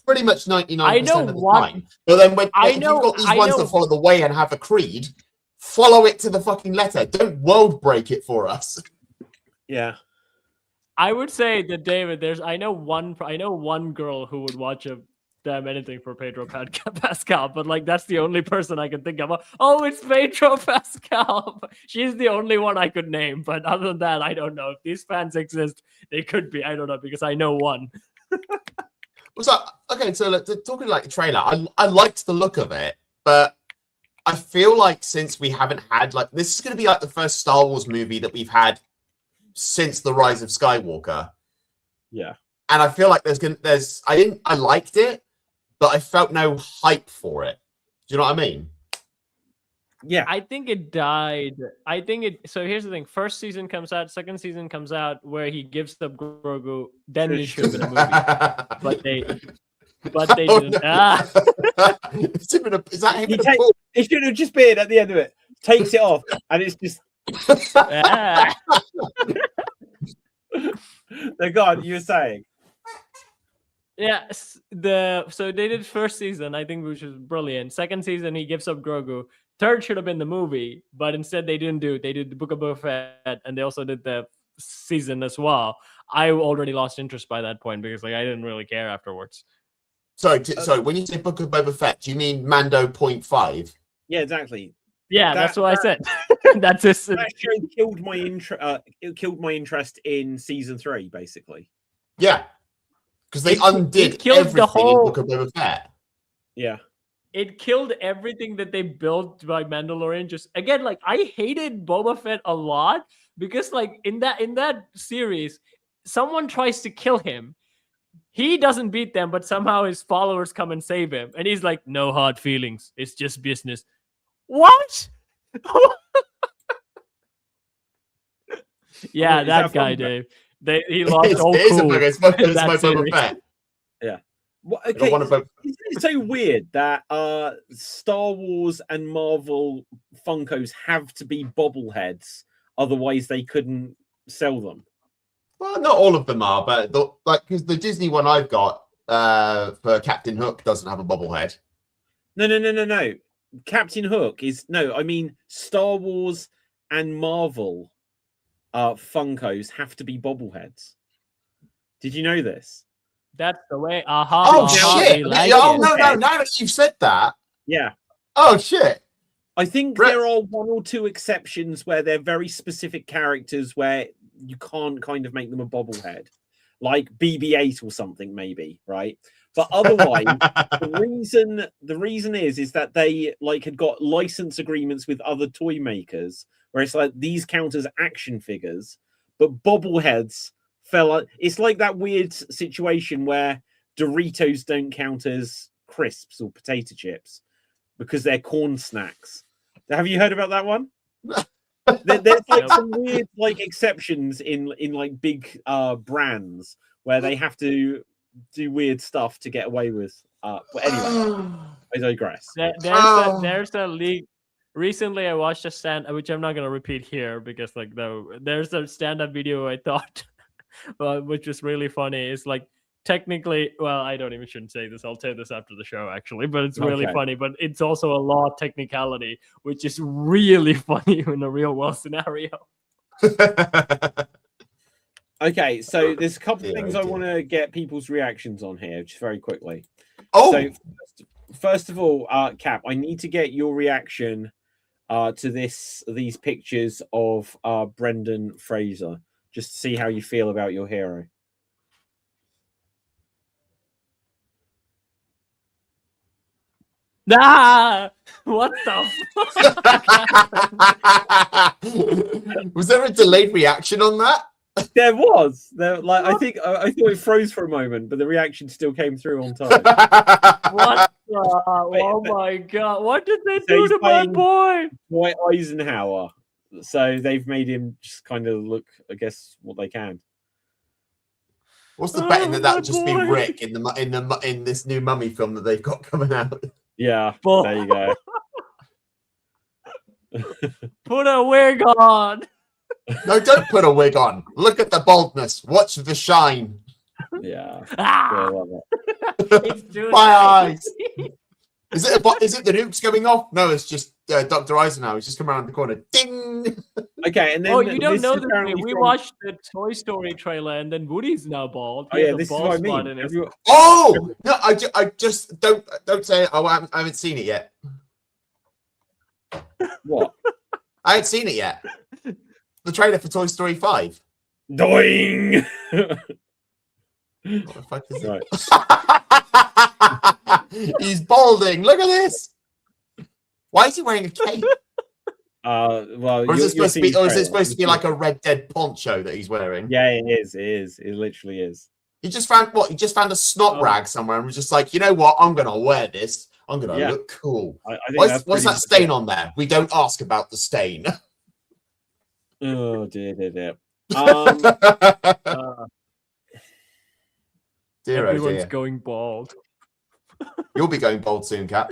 pretty much 99% of the time. But then if you've got these ones that follow the way and have a creed, follow it to the fucking letter. Don't world break it for us. Yeah. I would say that David, I know one girl who would watch a damn anything for Pedro Pascal, but like that's the only person I can think of. Oh, it's Pedro Pascal. She's the only one I could name, but other than that, I don't know. If these fans exist, they could be. I don't know because I know one. So talking like the trailer, I liked the look of it, but I feel like since we haven't had this is going to be like the first Star Wars movie that we've had since the Rise of Skywalker. Yeah, and I feel like I liked it. But I felt no hype for it. Do you know what I mean? Yeah. I think it died. So here's the thing. First season comes out. Second season comes out where he gives up Grogu. Then it should have been a movie. but they didn't. It should have just been at the end of it. Takes it off. And it's just... No, God, you were saying... Yeah, so they did first season, I think, which was brilliant. Second season, he gives up Grogu. Third should have been the movie, but instead they didn't do it. They did the Book of Boba Fett, and they also did the season as well. I already lost interest by that point because I didn't really care afterwards. Sorry. When you say Book of Boba Fett, do you mean Mando 0.5? Yeah, exactly. Yeah, that's what I said. That's just that show killed my interest. It killed my interest in season 3, basically. Yeah. Because they undid everything in Book of Boba Fett. Yeah. It killed everything that they built by Mandalorian. Just again, I hated Boba Fett a lot because in that series, someone tries to kill him. He doesn't beat them, but somehow his followers come and save him. And he's like, no hard feelings. It's just business. What? Yeah, Is that that guy, Funko? Dave. He lost all It is a cool Funko. It's in my that Boba series. Fett. Well, I don't okay, want to vote. isn't it so weird that Star Wars and Marvel Funkos have to be bobbleheads, otherwise they couldn't sell them? Well, not all of them are, but because the Disney one I've got for Captain Hook doesn't have a bobblehead. No. Captain Hook is no. I mean, Star Wars and Marvel Funkos have to be bobbleheads. Did you know this? That's the way. Oh shit! We like Oh it. no! Now that you've said that, Yeah. oh shit! I think there are one or two exceptions where they're very specific characters where you can't kind of make them a bobblehead, like BB-8 or something, maybe, right? But otherwise, the reason is that they like had got license agreements with other toy makers, where it's like these count as action figures, but bobbleheads fell. It's like that weird situation where Doritos don't count as crisps or potato chips because they're corn snacks. Have you heard about that one? There's like some weird like exceptions in like big brands where they have to do weird stuff to get away with. But anyway, I digress. There's a leak. Recently, I watched a which I'm not gonna repeat here because like there's a stand-up video I thought, which was really funny. It's like technically, well, I don't even shouldn't say this. I'll say this after the show actually, but it's really funny. But it's also a law technicality, which is really funny in a real world scenario. Okay, so there's a couple of things I want to get people's reactions on here, just very quickly. Oh, so first of all, Cap, I need to get your reaction to these pictures of Brendan Fraser, just to see how you feel about your hero. Nah, what the fuck? Was there a delayed reaction on that? There was. Like I thought it froze for a moment, but the reaction still came through on time. What? Oh my god! What did they do to my boy? Dwight Eisenhower. So they've made him just kind of look, I guess, what they can. What's the betting that would just be Rick in this new Mummy film that they've got coming out? Yeah, there you go. Put a wig on. No, don't put a wig on. Look at the baldness. Watch the shine. Yeah. Ah! My eyes. Is it the nukes going off? No, it's just Dr. Eisenhower. He's just come around the corner. Ding. Okay, and then you don't know this. We watched the Toy Story trailer, and then Woody's now bald. Oh yeah, this is what I mean. Oh no, I just don't say it. I haven't seen it yet. What? I haven't seen it yet. The trailer for Toy Story 5. Doing. What the fuck is it? He's balding. Look at this. Why is he wearing a cape? Well, or is it supposed to be? Or is it supposed to be like a Red Dead poncho that he's wearing? Yeah, it is. It is. It literally is. He just found what? He just found a snot rag somewhere and was just like, you know what? I'm gonna wear this. I'm gonna look cool. I think what's that stain on there? We don't ask about the stain. Oh dear. Everyone's going bald. You'll be going bald soon, Cap.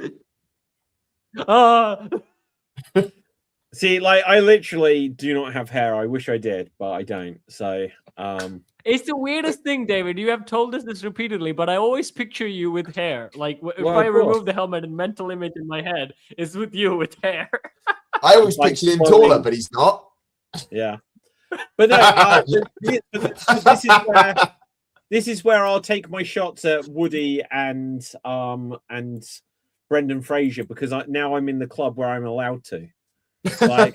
See, like I literally do not have hair. I wish I did, but I don't. So, it's the weirdest thing, David. You have told us this repeatedly, but I always picture you with hair. Like if I remove the helmet, and mental image in my head is with you with hair. I always pictured him taller, but he's not. Yeah, but no. This is where I'll take my shots at Woody and Brendan Fraser because now I'm in the club where I'm allowed to. Like,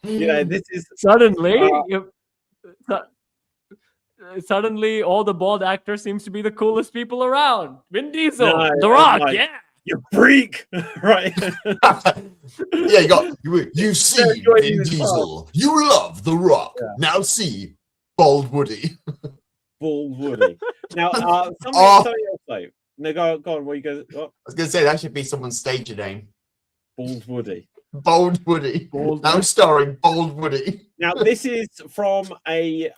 this is suddenly all the bald actors seems to be the coolest people around. Vin Diesel, The Rock, like, you freak, right? Yeah, you see Vin Diesel, you love The Rock. Yeah. Now see Bald Woody. Bald Woody. Now, something else though. No, go on. What you go? Oh, I was going to say that should be someone's stage name. Bald Woody. Bold Woody. Bold Now starring Bold Woody. Now, this is from a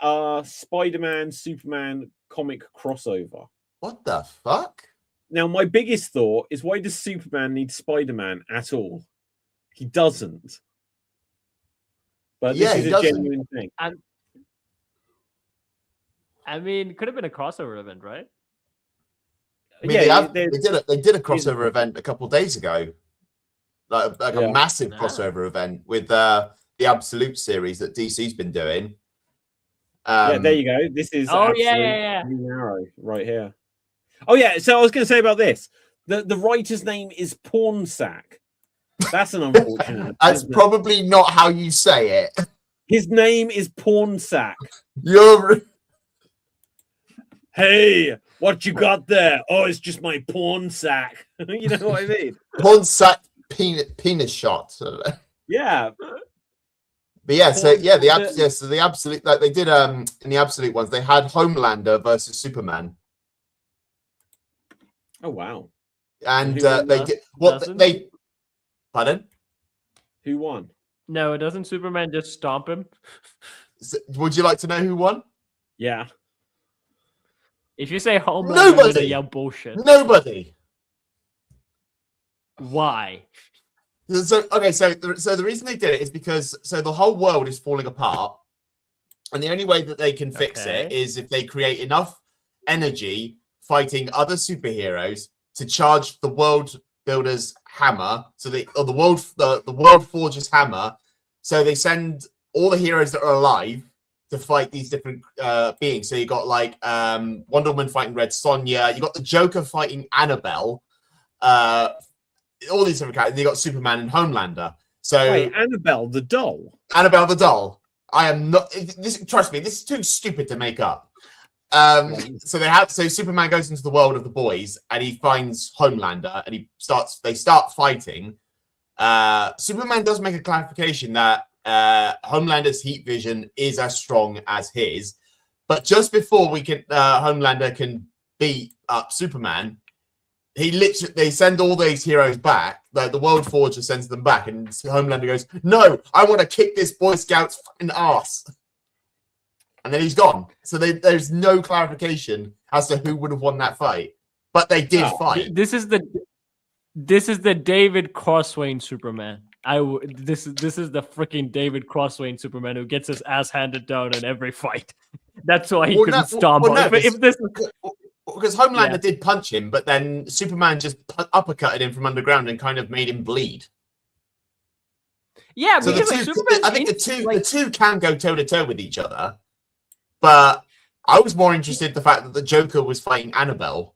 Spider-Man Superman comic crossover. What the fuck? Now, my biggest thought is, why does Superman need Spider-Man at all? He doesn't. But Yeah, this is he a doesn't. genuine thing. I mean, could have been a crossover event, right? I mean, Yeah, they did a crossover event a couple of days ago, like Yeah. a massive Ah. crossover event with the Absolute series that DC's been doing. Yeah, there you go. This is Oh, yeah, absolute yeah, yeah. Green Arrow right here. Oh yeah, so I was going to say about this. The writer's name is Porn Sack. That's an unfortunate. That's isn't it? probably not how you say it. His name is Porn Sack. You're Hey, what you got there? Oh, it's just my porn sack. You know what I mean? porn sack penis shot. Yeah. But yeah, so Porn- yeah, the Absolute, like they did in the Absolute ones, they had Homelander versus Superman, Oh wow. and Who they did what doesn't? they. Pardon? Who won? No, doesn't Superman just stomp him? Would you like to know who won? Yeah. If you say Homelander, I'm Nobody. gonna yell bullshit. Nobody. Why? So okay, so the reason they did it is because the whole world is falling apart, and the only way that they can fix it Okay. is if they create enough energy fighting other superheroes to charge the world builder's hammer, the world forger's hammer. So they send all the heroes that are alive to fight these different beings. So you got like Wonder Woman fighting Red Sonja, you got the Joker fighting Annabelle, all these different characters. You got Superman and Homelander. So Wait, Annabelle the doll. Annabelle the doll. I am not. This, trust me, this is too stupid to make up. So Superman goes into the world of the boys and he finds Homelander and they start fighting. Superman does make a clarification that Homelander's heat vision is as strong as his, but just before Homelander can beat up Superman, they send all these heroes back. Like the World Forger sends them back, and Homelander goes, "No, I want to kick this Boy Scout's fucking ass," and then he's gone. So there's no clarification as to who would have won that fight, but they did fight. This is the David Crosswayne Superman. This is the freaking David Crosswayne Superman who gets his ass handed down in every fight. That's why he couldn't stomp him. If this is because Homelander did punch him, but then Superman just uppercutted him from underground and kind of made him bleed. Yeah, So because Superman, I think the two can go toe to toe with each other, but I was more interested in the fact that the Joker was fighting Annabelle.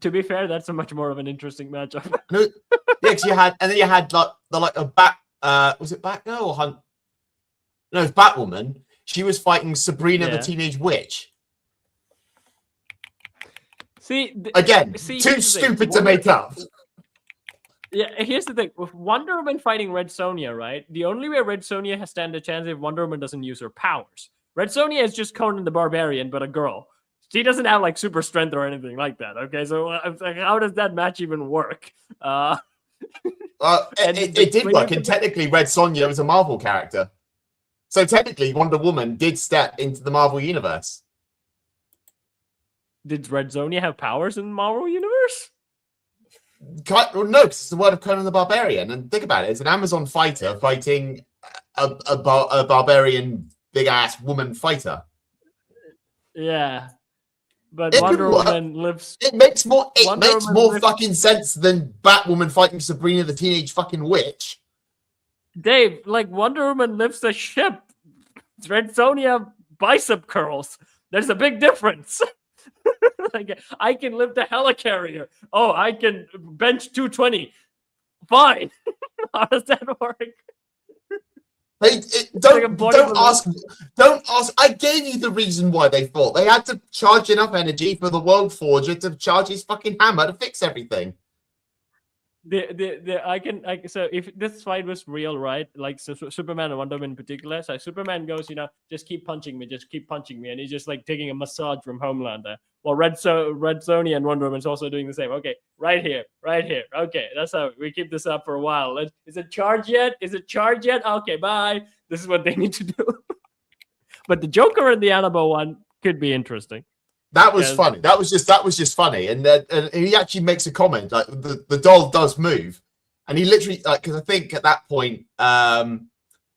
To be fair, that's a much more of an interesting matchup. No, yeah, 'cause you had like a bat. Was it Batgirl or Hunt? No, it's Batwoman. She was fighting Sabrina the Teenage Witch. See, Too stupid to make up. Yeah, here's the thing. With Wonder Woman fighting Red Sonja, right? The only way Red Sonja has stand a chance if Wonder Woman doesn't use her powers. Red Sonja is just Conan the Barbarian, but a girl. She doesn't have like super strength or anything like that. Okay, so like, how does that match even work? It did work, and technically Red Sonja was a Marvel character. So technically Wonder Woman did step into the Marvel universe. Did Red Sonja have powers in the Marvel universe? No, because it's the word of Conan the Barbarian. And think about it, it's an Amazon fighter fighting a barbarian big-ass woman fighter. Yeah. But Wonder Woman lives... It makes more fucking sense than Batwoman fighting Sabrina the Teenage fucking Witch. Dave, like Wonder Woman lifts a ship. Red Sonja bicep curls. There's a big difference. Like, I can lift a helicarrier. Oh, I can bench 220. Fine. How does that work? Don't ask. I gave you the reason why they fought. They had to charge enough energy for the World Forger to charge his fucking hammer to fix everything. So if this fight was real, right? Like Superman and Wonder Woman in particular, so Superman goes, just keep punching me, and he's just like taking a massage from Homelander. Well, Red Sonja and Wonder Woman's also doing the same. Okay, right here. Okay, that's how we keep this up for a while. Is it charged yet? Okay, bye. This is what they need to do. But the Joker and the Annabelle one could be interesting. That was funny. That was just funny. And he actually makes a comment like the doll does move, and he literally because I think at that point,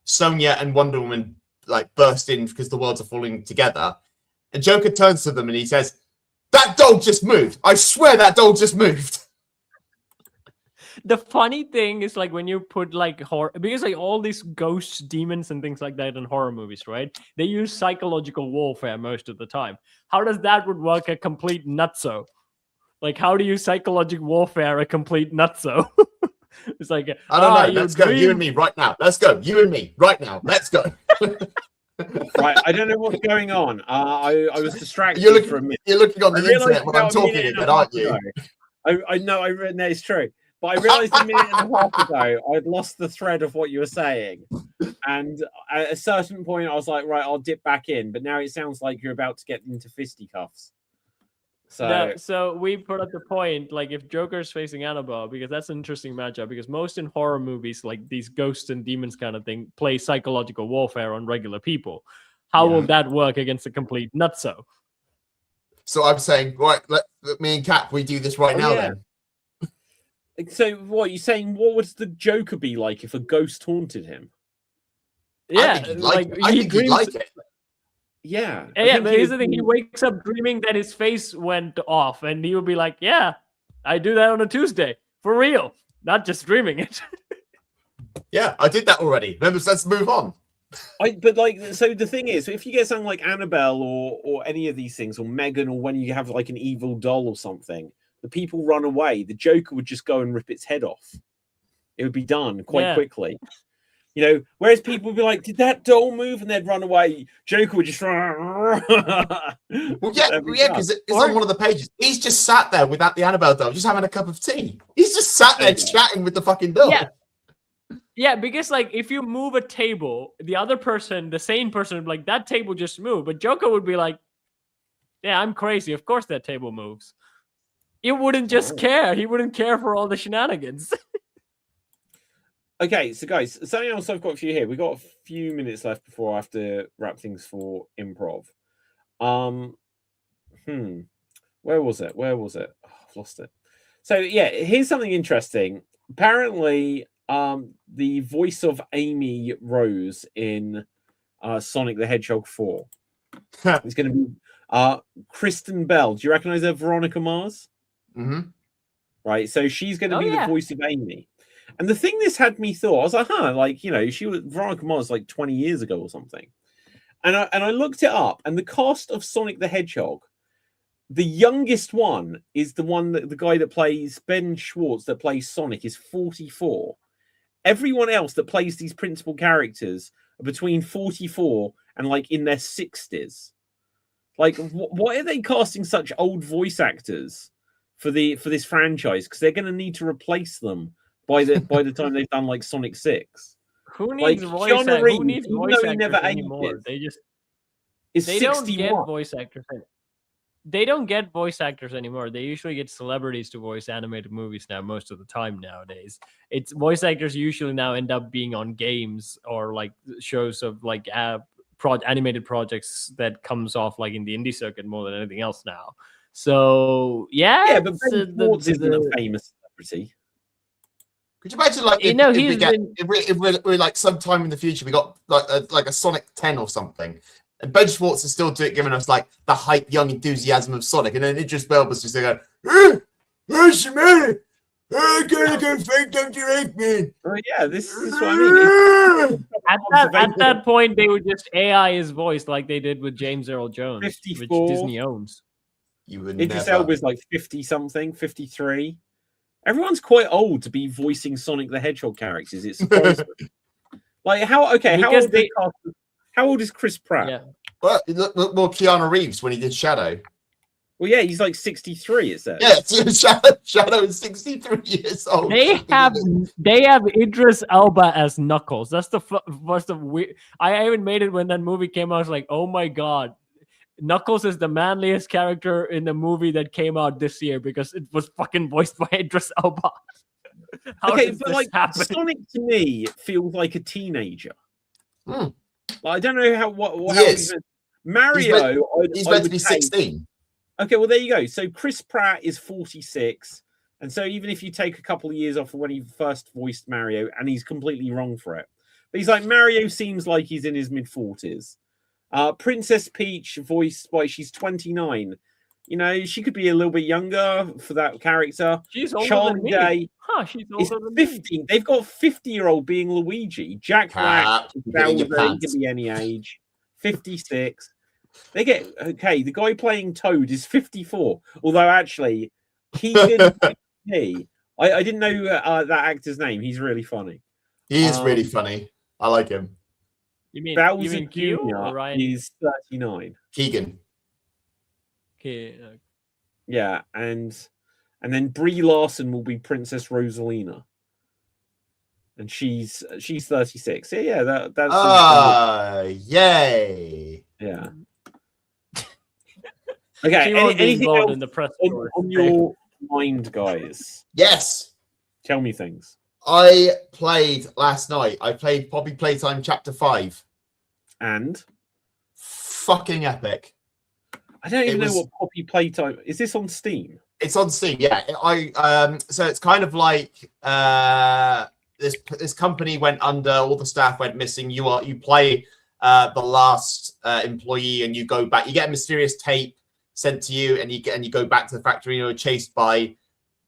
Sonya and Wonder Woman like burst in because the worlds are falling together, and Joker turns to them and he says, "That doll just moved. I swear that doll just moved." The funny thing is like when you put like horror, because like all these ghosts, demons, and things like that in horror movies, right? They use psychological warfare most of the time. How does that would work a complete nutso? Like, how do you psychological warfare a complete nutso? It's like, I don't know. Let's go, you and me right now. Let's go, you and me right now. Let's go. Right, I don't know what's going on. I was distracted for a minute. You're looking on the internet when I'm talking again, aren't you? I know. No, it's true. But I realized a minute and a half ago I'd lost the thread of what you were saying. And at a certain point, I was like, right, I'll dip back in. But now it sounds like you're about to get into fisticuffs. So we put up the point, like if Joker's facing Annabelle, because that's an interesting matchup, because most in horror movies, like these ghosts and demons kind of thing, play psychological warfare on regular people. How will that work against a complete nutso? So I'm saying, right, let me and Cap, we do this right now then. So what you're saying? What would the Joker be like if a ghost haunted him? Yeah, I think he'd like it. Yeah. Yeah, but here's the thing: he wakes up dreaming that his face went off, and he would be like, "Yeah, I do that on a Tuesday for real, not just dreaming it." Yeah, I did that already. Let's move on. But like, so the thing is, if you get something like Annabelle or any of these things, or Megan, or when you have like an evil doll or something. The people run away. The Joker would just go and rip its head off. It would be done quite quickly. You know, whereas people would be like, did that doll move? And they'd run away. Joker would just run. Because it's on one of the pages. He's just sat there without the Annabelle doll, just having a cup of tea. He's just sat there chatting with the fucking doll. Yeah, because like if you move a table, the other person, the sane person would be like, that table just moved. But Joker would be like, yeah, I'm crazy. Of course that table moves. He wouldn't just care. He wouldn't care for all the shenanigans. Okay, so guys, something else I've got for you here. We've got a few minutes left before I have to wrap things for improv. Where was it? Oh, I've lost it. So yeah, here's something interesting. Apparently, the voice of Amy Rose in Sonic the Hedgehog 4 is going to be Kristen Bell. Do you recognize her, Veronica Mars? Mm-hmm. Right, so she's going to be the voice of Amy. And the thing this had me thought, I was like, like, you know, she was Veronica Mars like 20 years ago or something. And I looked it up, and the cast of Sonic the Hedgehog, the youngest one is the one that the guy that plays Ben Schwartz that plays Sonic is 44. Everyone else that plays these principal characters are between 44 and like in their 60s. Like, why are they casting such old voice actors for this franchise? Because they're going to need to replace them by the time they've done like Sonic 6. Who needs voice actors? Who needs voice actors anymore? They don't get voice actors. They don't get voice actors anymore. They usually get celebrities to voice animated movies now. Most of the time nowadays, it's voice actors usually now end up being on games or like shows of like animated projects that comes off like in the indie circuit more than anything else now. So yeah, but Ben Schwartz isn't a famous celebrity. Could you imagine, like, if we're like sometime in the future, we got like a Sonic 10 or something, and Ben Schwartz is still giving us like the hype, young enthusiasm of Sonic, and then Idris Elba's just going, "Where's the matter? I gotta go fight Dr. Eggman." Oh yeah, this is what I mean. At that point, they would just AI his voice like they did with James Earl Jones, 54. which Disney owns. Idris Elba's like 50 something, 53. Everyone's quite old to be voicing Sonic the Hedgehog characters. It's surprising. Like how old is Chris Pratt? Yeah. Well, look, Keanu Reeves when he did Shadow. Well, yeah, he's like 63. It says. Yeah, Shadow is 63 years old. They have Idris Elba as Knuckles. That's the weird. I even made it when that movie came out. I was like, oh my god. Knuckles is the manliest character in the movie that came out this year because it was fucking voiced by Idris Elba. How Okay, does but this like happen? Sonic to me feels like a teenager. Hmm. I don't know how He is. Mario. He's I meant to would be say- 16. Okay, well there you go. So Chris Pratt is 46, and so even if you take a couple of years off of when he first voiced Mario, and he's completely wrong for it, but he's like Mario seems like he's in his mid-40s. Princess Peach, voiced by she's 29. You know, she could be a little bit younger for that character. She's older Charm than me. Day She's is older than me. 50. They've got a 50-year-old being Luigi. Jack Black, Keep it in your Bowser, he pants. can be any age. 56. They get okay. The guy playing Toad is 54. Although actually, Keegan, I didn't know that actor's name. He's really funny. He is really funny. I like him. You mean Bowser Q or Jr. Ryan? is 39. Keegan. Okay. Yeah, and then Brie Larson will be Princess Rosalina, and she's 36. Yeah, that's Yay! yeah. Okay, She won't be anything involved else in the press on your mind, guys? Yes. Tell me things. I played last night. I played Poppy Playtime Chapter 5. And Fucking epic. I don't even know what Poppy Playtime is. This on Steam? It's on Steam, yeah. So it's kind of like this company went under, all the staff went missing. You play the last employee, and you go back. You get a mysterious tape sent to you, and you go back to the factory. And you're chased by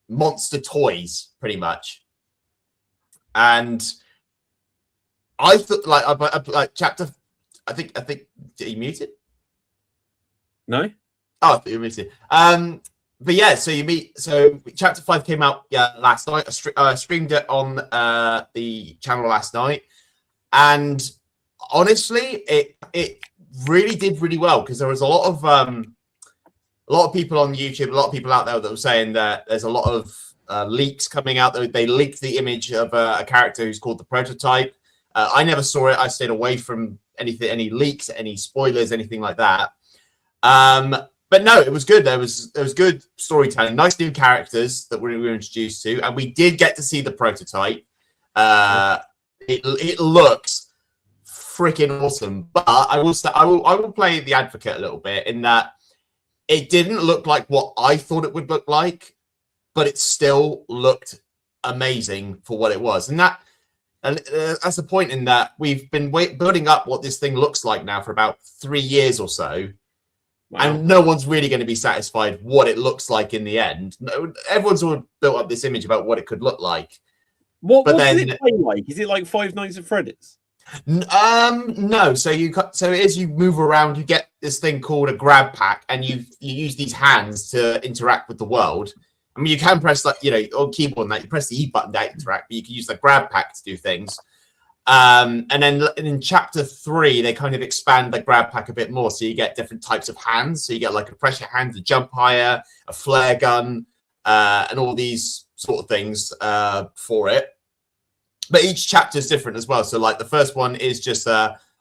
monster toys, pretty much. And I thought, like chapter, I think, did he mute it? No. Oh, I thought you muted. But yeah, so chapter 5 came out last night. I streamed it on the channel last night, and honestly, it really did really well because there was a lot of people on YouTube, a lot of people out there that were saying that there's a lot of leaks coming out. They leaked the image of a character who's called the Prototype. I never saw it. I stayed away from any leaks, any spoilers, anything like that. But no, it was good. There was good storytelling, nice new characters that we were introduced to, and we did get to see the Prototype. It looks freaking awesome. But I will play the advocate a little bit in that it didn't look like what I thought it would look like, but it still looked amazing for what it was. And that's the point in that we've been building up what this thing looks like now for about 3 years or so. Wow. And no one's really going to be satisfied what it looks like in the end. No, everyone's all built up this image about what it could look like. What does it play like? Is it like Five Nights at Freddy's? No. So as you move around, you get this thing called a grab pack, and you use these hands to interact with the world. I mean, you can press on keyboard and that you press the E button to interact, but you can use the grab pack to do things. And then in chapter 3, they kind of expand the grab pack a bit more. So you get different types of hands. So you get like a pressure hand to jump higher, a flare gun, and all these sort of things for it. But each chapter is different as well. So like the first one is just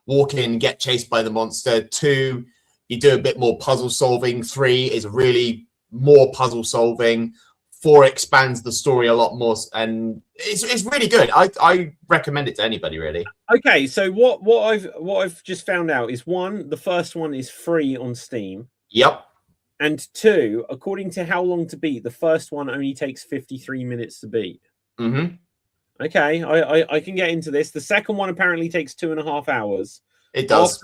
walk in, get chased by the monster. 2, you do a bit more puzzle solving. 3 is really more puzzle solving. 4 expands the story a lot more, and it's really good. I recommend it to anybody, really. Okay, so what I've just found out is 1, the first one is free on Steam. Yep. And 2, according to How Long to Beat, the first one only takes 53 minutes to beat. Mm-hmm. Okay, I can get into this. The second one apparently takes 2.5 hours. It does.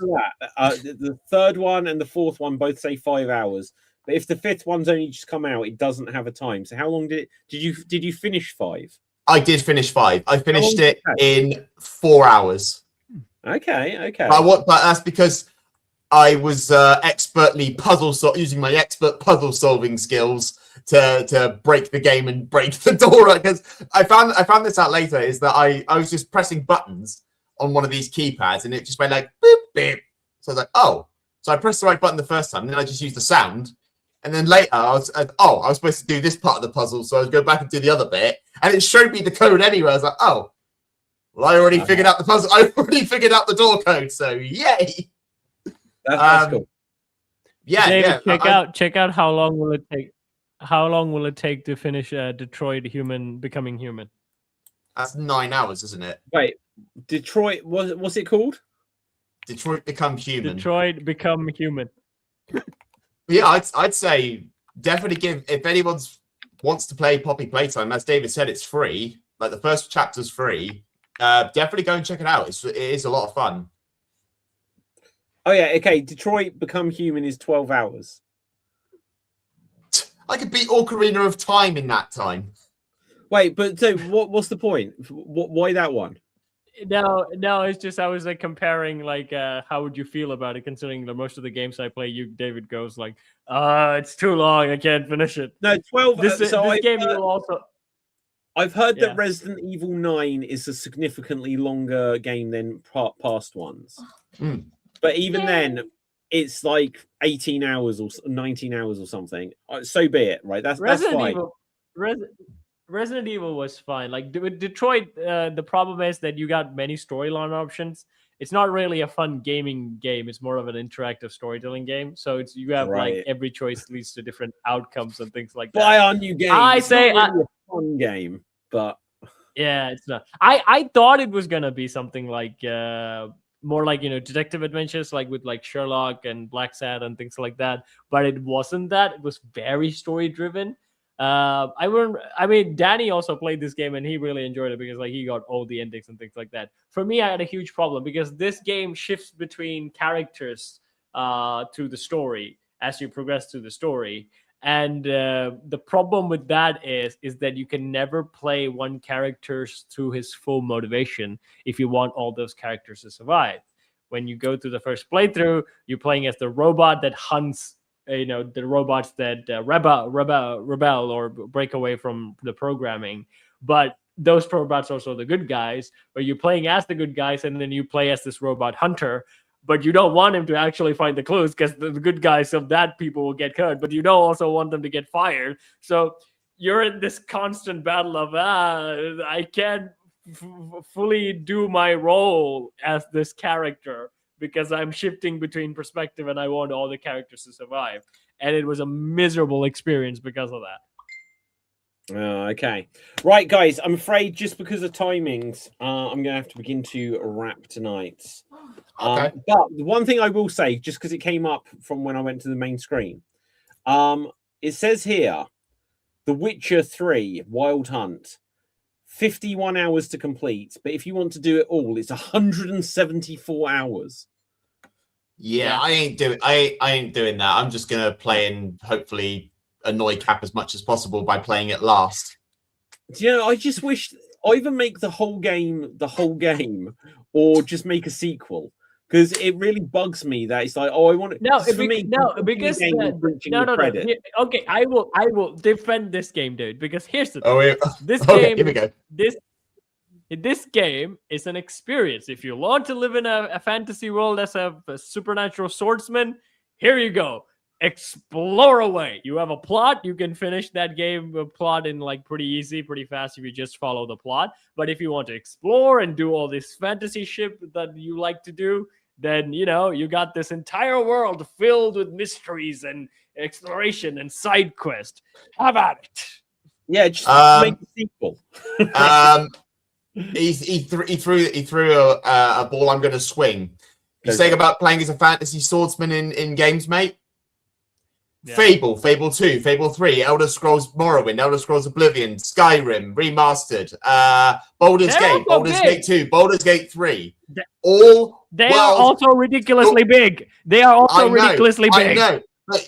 After that, the third one and the fourth one both say 5 hours. But if the fifth one's only just come out, it doesn't have a time. So how long did you finish 5? I did finish 5. I finished it in 4 hours. Okay. But that's because I was expertly using my expert puzzle solving skills to break the game and break the door. Because I found this out later is that I was just pressing buttons on one of these keypads and it just went like boop beep. So I was like, oh, so I pressed the right button the first time, and then I just used the sound. And then later, I was supposed to do this part of the puzzle, so I would go back and do the other bit, and it showed me the code anyway. I was like, oh, well, I already figured out the puzzle. I already figured out the door code, so yay! That's cool. Yeah, David, yeah. check out how long will it take? How long will it take to finish Detroit Human Becoming Human? That's 9 hours, isn't it? Wait, Detroit. What's it called? Detroit Become Human. Detroit Become Human. Yeah, I'd say definitely give, if anyone wants to play Poppy Playtime, as David said, it's free. Like the first chapter's free. Definitely go and check it out. It is a lot of fun. Oh yeah, okay. Detroit Become Human is 12 hours. I could beat Ocarina of Time in that time. Wait, but so what's the point? Why that one? No, it's just I was like comparing like how would you feel about it, considering that most of the games I play, David goes like, it's too long, I can't finish it. No, 12. This game will also. I've heard that Resident Evil 9 is a significantly longer game than past ones. But even then, it's like 18 hours or 19 hours or something. So be it, right? That's fine. Resident Evil was fine. Like with Detroit, the problem is that you got many storyline options. It's not really a fun gaming game. It's more of an interactive storytelling game. So you have like every choice leads to different outcomes and things like that. Buy our new game. It's not really a fun game, but yeah, it's not. I thought it was gonna be something like more like, you know, detective adventures, like with like Sherlock and Black Sad and things like that. But it wasn't that. It was very story driven. I mean, Danny also played this game and he really enjoyed it because like he got all the endings and things like that. For me, I had a huge problem because this game shifts between characters through the story as you progress through the story. And the problem with that is that you can never play one character through his full motivation if you want all those characters to survive. When you go through the first playthrough, you're playing as the robot that hunts, you know, the robots that rebel or break away from the programming. But those robots are also the good guys, where you're playing as the good guys and then you play as this robot hunter. But you don't want him to actually find the clues because the good guys of that people will get hurt, but you don't also want them to get fired. So you're in this constant battle of, I can't fully do my role as this character because I'm shifting between perspective and I want all the characters to survive. And it was a miserable experience because of that. Okay. Right, guys, I'm afraid just because of timings, I'm going to have to begin to wrap tonight. Okay. But the one thing I will say, just because it came up from when I went to the main screen, it says here, The Witcher 3 Wild Hunt, 51 hours to complete. But if you want to do it all, it's 174 hours. Yeah, I ain't doing that. I'm just gonna play and hopefully annoy Cap as much as possible by playing it last. You know, I just wish either make the whole game, or just make a sequel. Because it really bugs me that it's like, oh, I want it. No, because okay, I will defend this game, dude. Because here's the thing. Here we go. This game is an experience. If you want to live in a fantasy world as a supernatural swordsman, here you go. Explore away. You have a plot. You can finish that game plot in like pretty easy, pretty fast if you just follow the plot. But if you want to explore and do all this fantasy shit that you like to do, then, you know, you got this entire world filled with mysteries and exploration and side quest. Have at it. Yeah, just make a sequel. He threw a ball I'm going to swing. You saying about playing as a fantasy swordsman in games, mate? Yeah. Fable 2, Fable 3, Elder Scrolls Morrowind, Elder Scrolls Oblivion, Skyrim, Remastered, Baldur's Gate 2, Baldur's Gate 3. They are also ridiculously big. They are also ridiculously big. I know,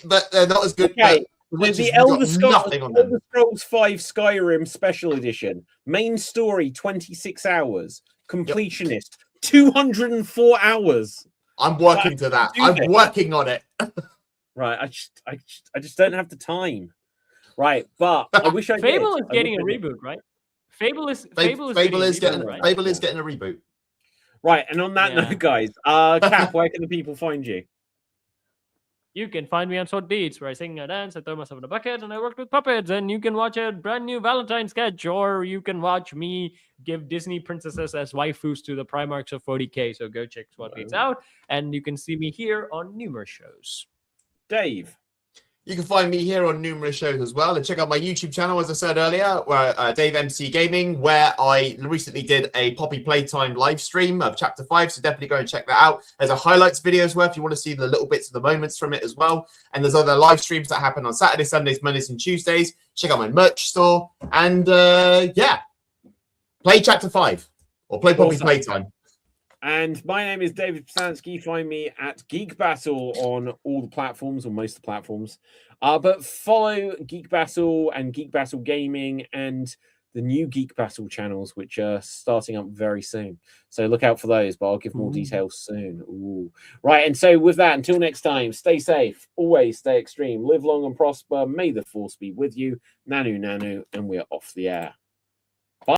but they're not as good. Okay. The Elder Scrolls 5 Skyrim Special Edition. Main story, 26 hours. Completionist, 204 hours. I'm working to that. I'm working on it. Right, I just don't have the time. Right, but I wish I Fable did. is getting a reboot, right? Fable is getting a reboot. Right, and on that note, guys, Cap, where can the people find you? You can find me on Sword Beats, where I sing and dance, I throw myself in a bucket, and I work with puppets. And you can watch a brand new Valentine sketch, or you can watch me give Disney princesses as waifus to the Primarchs of 40K. So go check Sword Beats out, and you can see me here on numerous shows. Dave. You can find me here on numerous shows as well, and check out my YouTube channel, as I said earlier, where Dave MC Gaming, where I recently did a Poppy Playtime live stream of Chapter 5, so definitely go and check that out. There's a highlights video as well if you want to see the little bits of the moments from it as well, and there's other live streams that happen on Saturdays, Sundays, Mondays, and Tuesdays. Check out my merch store, and yeah, play Chapter 5, or play Poppy Playtime. And my name is David Psansky. Find me at Geek Battle on all the platforms, or most of the platforms. But follow Geek Battle and Geek Battle Gaming and the new Geek Battle channels, which are starting up very soon. So look out for those, but I'll give more details soon. Ooh. Right, and so with that, until next time, stay safe, always stay extreme, live long and prosper. May the force be with you. Nanu, nanu, and we're off the air.